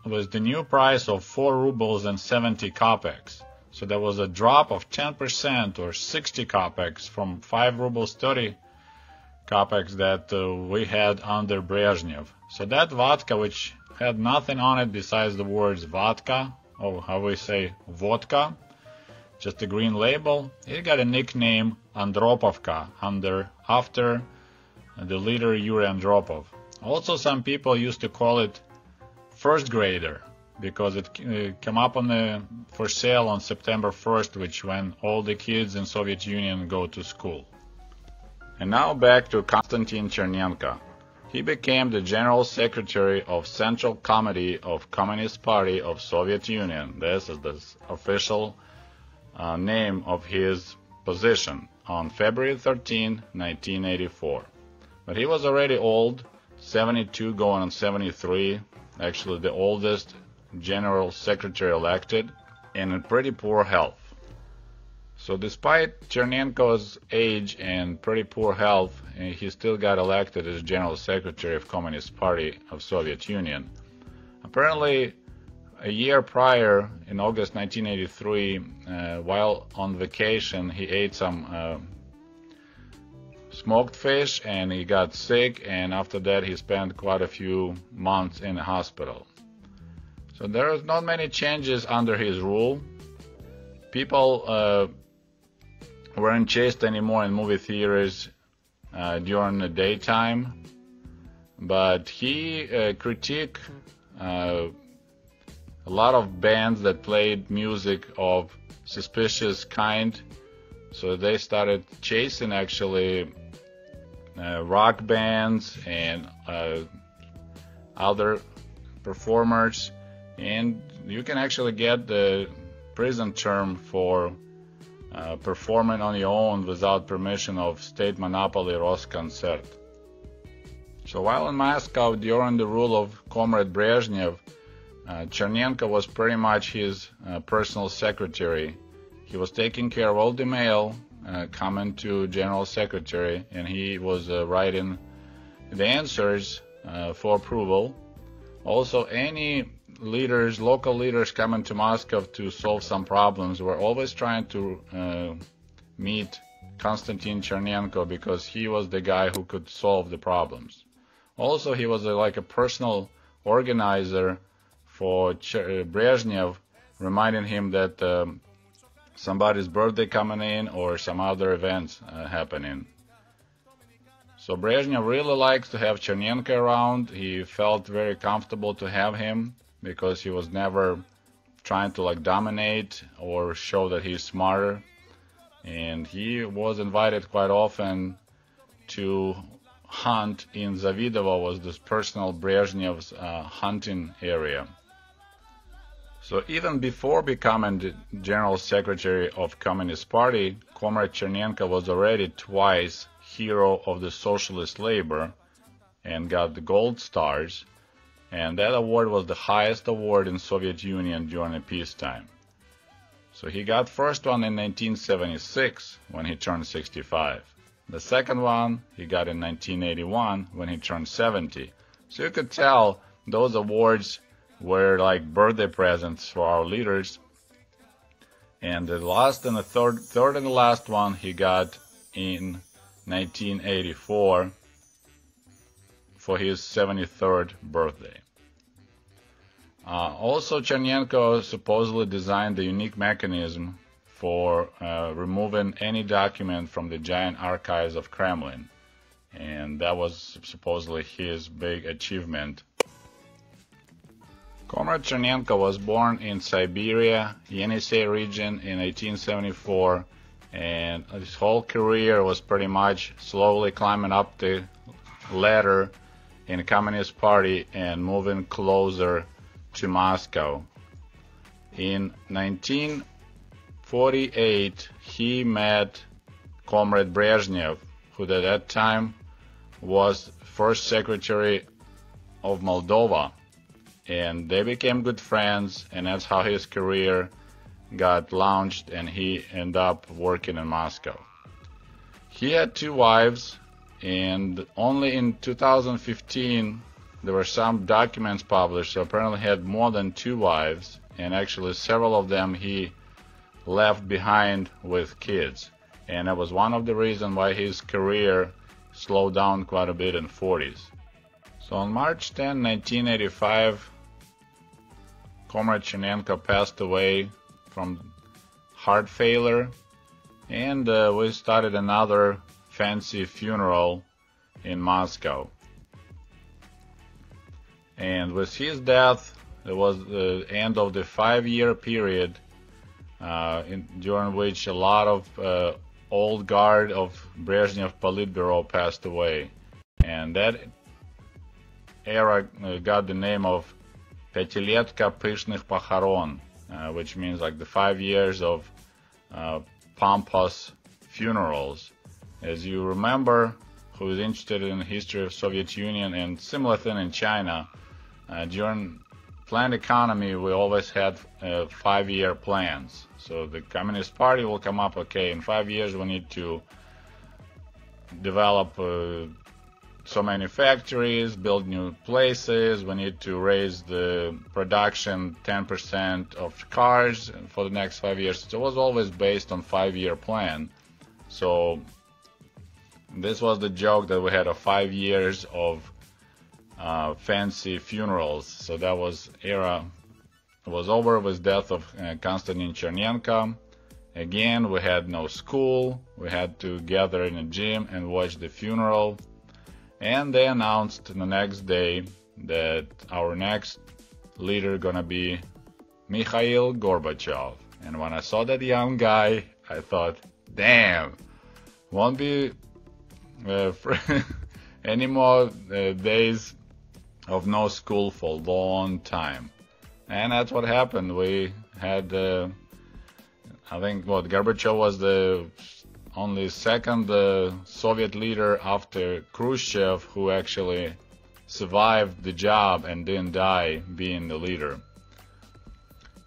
it was the new price of 4 rubles and 70 kopecks. So there was a drop of 10% or 60 kopecks from 5 rubles 30 kopecks that we had under Brezhnev. So that vodka, which had nothing on it besides the words vodka, or how we say vodka, just a green label, it got a nickname Andropovka after the leader Yuriy Andropov. Also, some people used to call it first grader because it came up for sale on September 1st, which when all the kids in Soviet Union go to school. And now back to Konstantin Chernenko. He became the General Secretary of Central Committee of Communist Party of Soviet Union. This is the official name of his position on February 13, 1984. But he was already old, 72 going on 73, actually the oldest General Secretary elected, and in pretty poor health. So despite Chernenko's age and pretty poor health, he still got elected as General Secretary of Communist Party of Soviet Union. Apparently, a year prior, in August 1983, while on vacation, he ate some smoked fish and he got sick, and after that he spent quite a few months in the hospital. So there was not many changes under his rule. People weren't chased anymore in movie theaters during the daytime, but he critiqued a lot of bands that played music of suspicious kind, so they started chasing actually rock bands and other performers, and you can actually get the prison term for performing on your own without permission of state monopoly Roskoncert. So while in Moscow during the rule of Comrade Brezhnev, Chernenko was pretty much his personal secretary. He was taking care of all the mail coming to General Secretary, and he was writing the answers for approval. Also, any leaders, local leaders coming to Moscow to solve some problems were always trying to meet Konstantin Chernenko because he was the guy who could solve the problems. Also, he was like a personal organizer for Brezhnev, reminding him that somebody's birthday coming in or some other events happening. So Brezhnev really likes to have Chernenko around. He felt very comfortable to have him because he was never trying to like dominate or show that he's smarter. And he was invited quite often to hunt in Zavidovo, was this personal Brezhnev's hunting area. So even before becoming the General Secretary of Communist Party, Comrade Chernenko was already twice Hero of the Socialist Labor and got the Gold Stars, and that award was the highest award in Soviet Union during the peacetime. So he got first one in 1976 when he turned 65. The second one he got in 1981 when he turned 70. So you could tell those awards were like birthday presents for our leaders. And the last and the third and the last one he got in 1984 for his 73rd birthday. Also, Chernenko supposedly designed the unique mechanism for removing any document from the giant archives of Kremlin, and that was supposedly his big achievement. Comrade Chernenko was born in Siberia, Yenisei region in 1874, and his whole career was pretty much slowly climbing up the ladder in the Communist Party and moving closer to Moscow. In 1948, he met Comrade Brezhnev, who at that time was first secretary of Moldova, and they became good friends, and that's how his career got launched, and he ended up working in Moscow. He had two wives, and only in 2015 there were some documents published, so apparently he had more than two wives, and actually several of them he left behind with kids, and that was one of the reasons why his career slowed down quite a bit in the 40s. So on March 10, 1985, Comrade Chernenko passed away from heart failure, and we started another fancy funeral in Moscow. And with his death, it was the end of the 5-year period during which a lot of old guard of Brezhnev Politburo passed away. And that era got the name of Пятилетка пышных похорон, which means like the 5 years of pompous funerals. As you remember, who is interested in the history of Soviet Union and similar thing in China, during planned economy we always had 5-year plans. So the Communist Party will come up, okay, in 5 years we need to develop so many factories, build new places, we need to raise the production 10% of cars for the next 5 years. So it was always based on 5-year plan. So this was the joke that we had 5 years of fancy funerals. So that was era was over with death of Konstantin Chernenko. Again, we had no school. We had to gather in a gym and watch the funeral. And they announced the next day that our next leader gonna be Mikhail Gorbachev. And when I saw that young guy, I thought, damn, won't be any more days of no school for a long time. And that's what happened. We had, I think, Gorbachev was the only second Soviet leader after Khrushchev who actually survived the job and didn't die being the leader.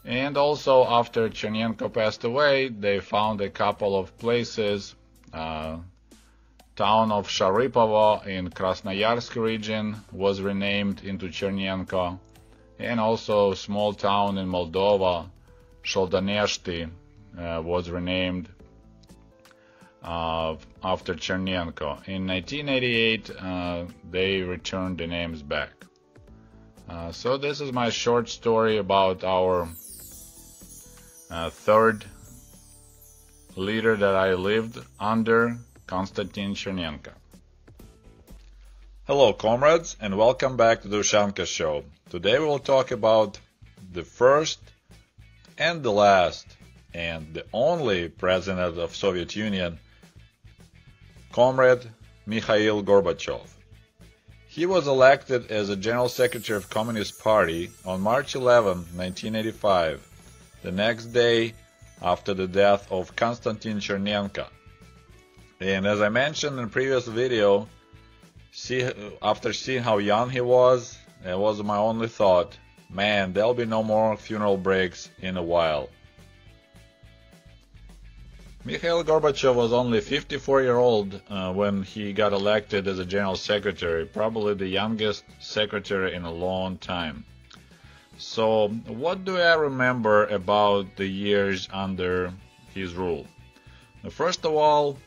And also after Chernenko passed away, they found a couple of places. Town of Sharipovo in Krasnoyarsk region was renamed into Chernenko, and also small town in Moldova, Sholdaneshti, was renamed after Chernenko. In 1988, they returned the names back. So this is my short story about our third leader that I lived under, Konstantin Chernenko. Hello comrades, and welcome back to the Ushanka Show. Today we will talk about the first and the last and the only president of Soviet Union, Comrade Mikhail Gorbachev. He was elected as a General Secretary of Communist Party on March 11, 1985, the next day after the death of Konstantin Chernenko. And as I mentioned in the previous video, after seeing how young he was, it was my only thought, man, there'll be no more funeral breaks in a while. Mikhail Gorbachev was only 54-year-old when he got elected as a General Secretary, probably the youngest secretary in a long time. So, what do I remember about the years under his rule? First of all,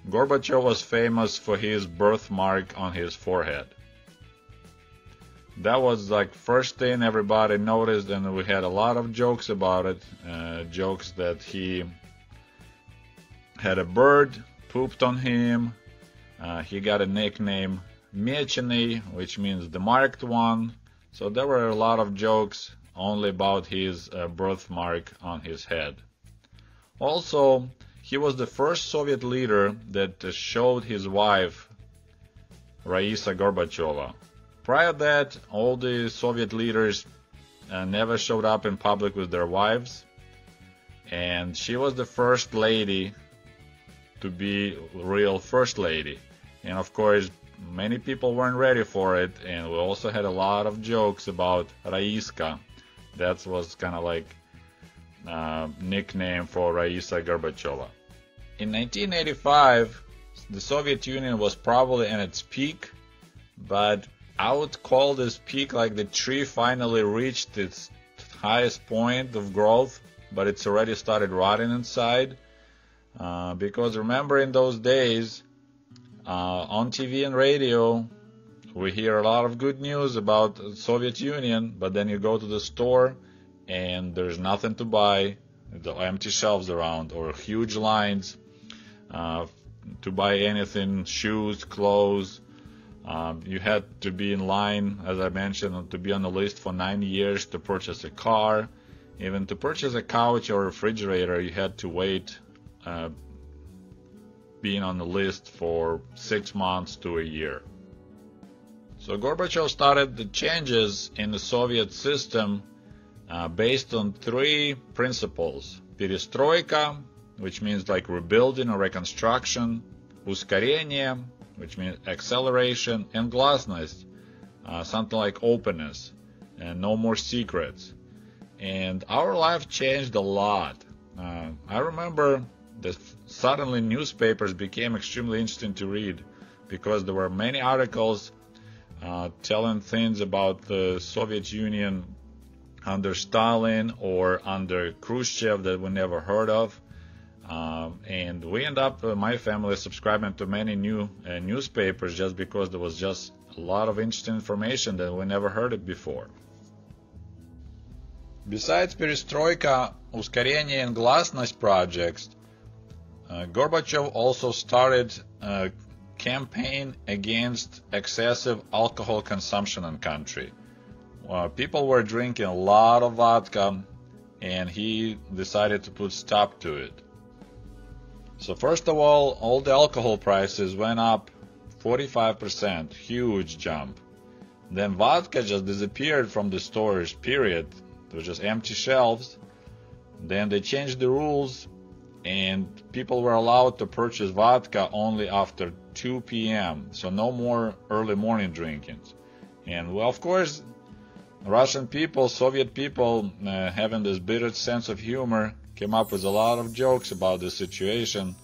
Gorbachev was famous for his birthmark on his forehead. That was like first thing everybody noticed, and we had a lot of jokes about it. Jokes that he had a bird pooped on him. He got a nickname Mecheny, which means the marked one. So there were a lot of jokes only about his birthmark on his head. Also, he was the first Soviet leader that showed his wife, Raisa Gorbacheva. Prior to that, all the Soviet leaders never showed up in public with their wives, and she was the first lady to be real first lady. And of course, many people weren't ready for it, and we also had a lot of jokes about Raiska. That was kind of like nickname for Raisa Gorbacheva. In 1985, the Soviet Union was probably in its peak, but I would call this peak like the tree finally reached its highest point of growth, but it's already started rotting inside. Because remember, in those days, on TV and radio, we hear a lot of good news about the Soviet Union, but then you go to the store and there's nothing to buy, the empty shelves around, or huge lines to buy anything, shoes, clothes. You had to be in line, as I mentioned, to be on the list for 9 years to purchase a car. Even to purchase a couch or refrigerator, you had to wait being on the list for 6 months to a year. So Gorbachev started the changes in the Soviet system based on 3 principles: perestroika, which means like rebuilding or reconstruction; ускорение, which means acceleration; and гласность, something like openness and no more secrets. And our life changed a lot. I remember that suddenly newspapers became extremely interesting to read, because there were many articles telling things about the Soviet Union under Stalin or under Khrushchev that we never heard of. And we end up, my family, subscribing to many new newspapers just because there was just a lot of interesting information that we never heard it before. Besides perestroika, ускорение, and гласность projects, Gorbachev also started a campaign against excessive alcohol consumption in the country. People were drinking a lot of vodka, and he decided to put stop to it. So first of all the alcohol prices went up 45%, huge jump. Then vodka just disappeared from the stores, period. There were just empty shelves. Then they changed the rules, and people were allowed to purchase vodka only after 2 p.m. So no more early morning drinkings. And well, of course, Russian people, Soviet people, having this bitter sense of humor, came up with a lot of jokes about the situation.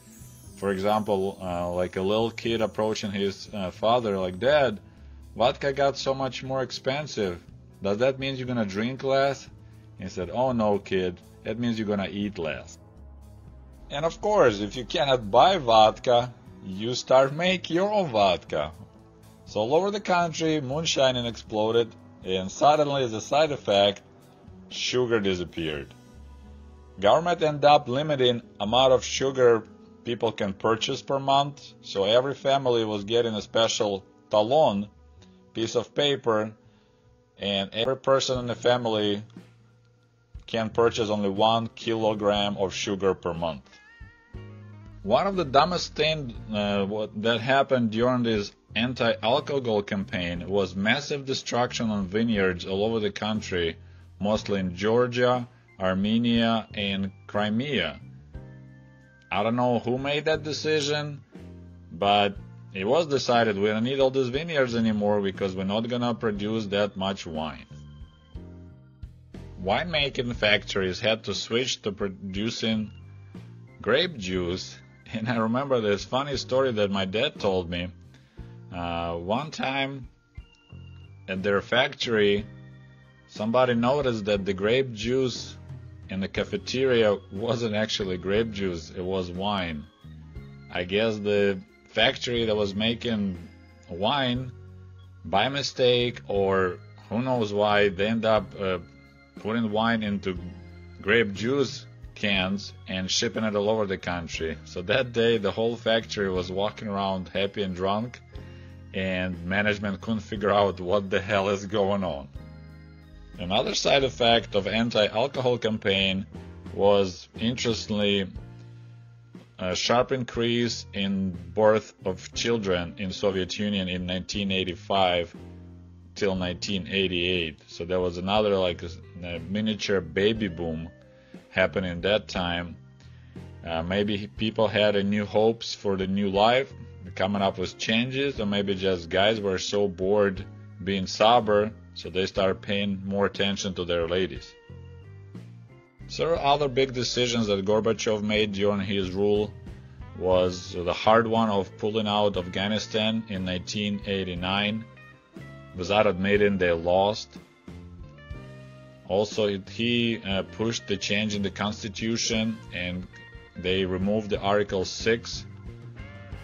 For example, like a little kid approaching his father, like, "Dad, vodka got so much more expensive. Does that mean you're gonna drink less?" He said, "Oh no, kid, that means you're gonna eat less." And of course, if you cannot buy vodka, you start making your own vodka. So all over the country, moonshining exploded, and suddenly, as a side effect, sugar disappeared. Government ended up limiting amount of sugar people can purchase per month, so every family was getting a special talon, piece of paper, and every person in the family can purchase only 1 kilogram of sugar per month. One of the dumbest things that happened during this anti-alcohol campaign was massive destruction on vineyards all over the country, mostly in Georgia, Armenia, and Crimea. I don't know who made that decision, but it was decided we don't need all these vineyards anymore because we're not gonna produce that much wine. Winemaking factories had to switch to producing grape juice, and I remember this funny story that my dad told me. One time at their factory, somebody noticed that the grape juice in the cafeteria wasn't actually grape juice, it was wine. I guess the factory that was making wine, by mistake or who knows why, they end up putting wine into grape juice cans and shipping it all over the country. So that day the whole factory was walking around happy and drunk, and management couldn't figure out what the hell is going on. Another side effect of anti-alcohol campaign was, interestingly, a sharp increase in birth of children in Soviet Union in 1985 till 1988. So there was another like a miniature baby boom happening that time. Maybe people had a new hopes for the new life, coming up with changes, or maybe just guys were so bored being sober, so they started paying more attention to their ladies. Several other big decisions that Gorbachev made during his rule was the hard one of pulling out Afghanistan in 1989. Without admitting they lost. Also, he pushed the change in the constitution, and they removed the Article 6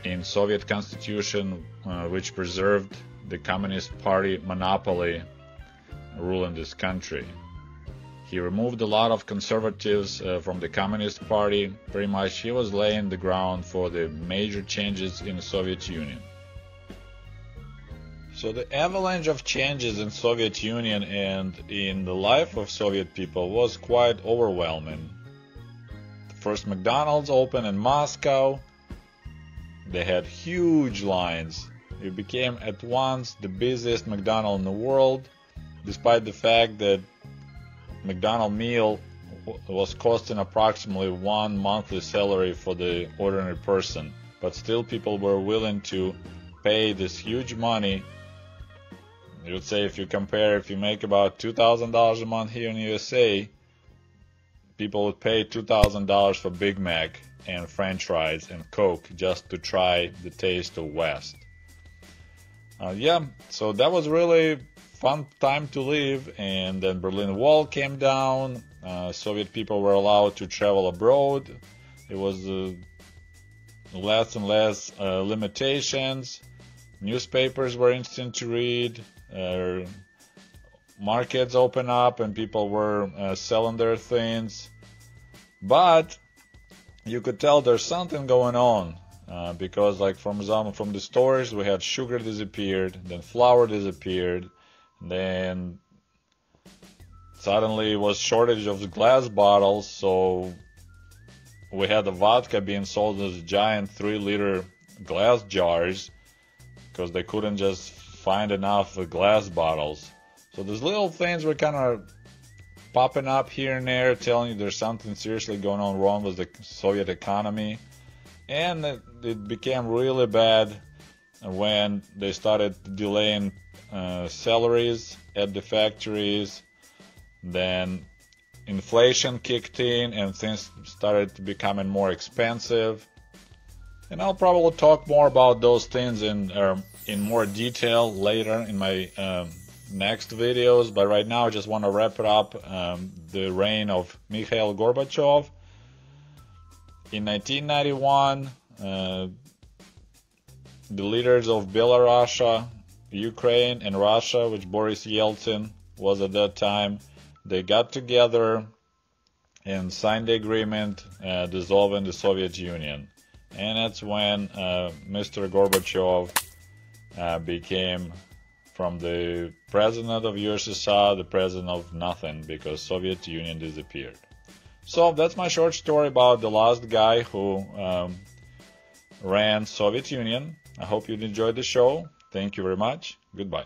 in Soviet constitution, which preserved the Communist Party monopoly rule in this country. He removed a lot of conservatives from the Communist Party. Pretty much he was laying the ground for the major changes in the Soviet Union. So the avalanche of changes in Soviet Union and in the life of Soviet people was quite overwhelming. The first McDonald's opened in Moscow. They had huge lines. It became at once the busiest McDonald's in the world, despite the fact that McDonald's meal was costing approximately 1 monthly salary for the ordinary person. But still people were willing to pay this huge money. You would say if you make about $2,000 a month here in the USA, people would pay $2,000 for Big Mac and French fries and Coke just to try the taste of West. So that was really fun time to live, and then Berlin Wall came down. Soviet people were allowed to travel abroad. It was less and less limitations. Newspapers were instant to read. Markets opened up and people were selling their things. But you could tell there's something going on, because like from the stores we had sugar disappeared, then flour disappeared, then suddenly was shortage of glass bottles, so we had the vodka being sold as giant 3-liter glass jars because they couldn't just find enough glass bottles. So these little things were kind of popping up here and there, telling you there's something seriously going on wrong with the Soviet economy. And it became really bad when they started delaying salaries at the factories. Then inflation kicked in and things started becoming more expensive. And I'll probably talk more about those things in more detail later in my next videos, but right now I just want to wrap it up, the reign of Mikhail Gorbachev. In 1991, the leaders of Belarus, Ukraine, and Russia, which Boris Yeltsin was at that time, they got together and signed the agreement dissolving the Soviet Union. And that's when Mr. Gorbachev became from the president of USSR, the president of nothing, because Soviet Union disappeared. So that's my short story about the last guy who ran Soviet Union. I hope you enjoyed the show. Thank you very much. Goodbye.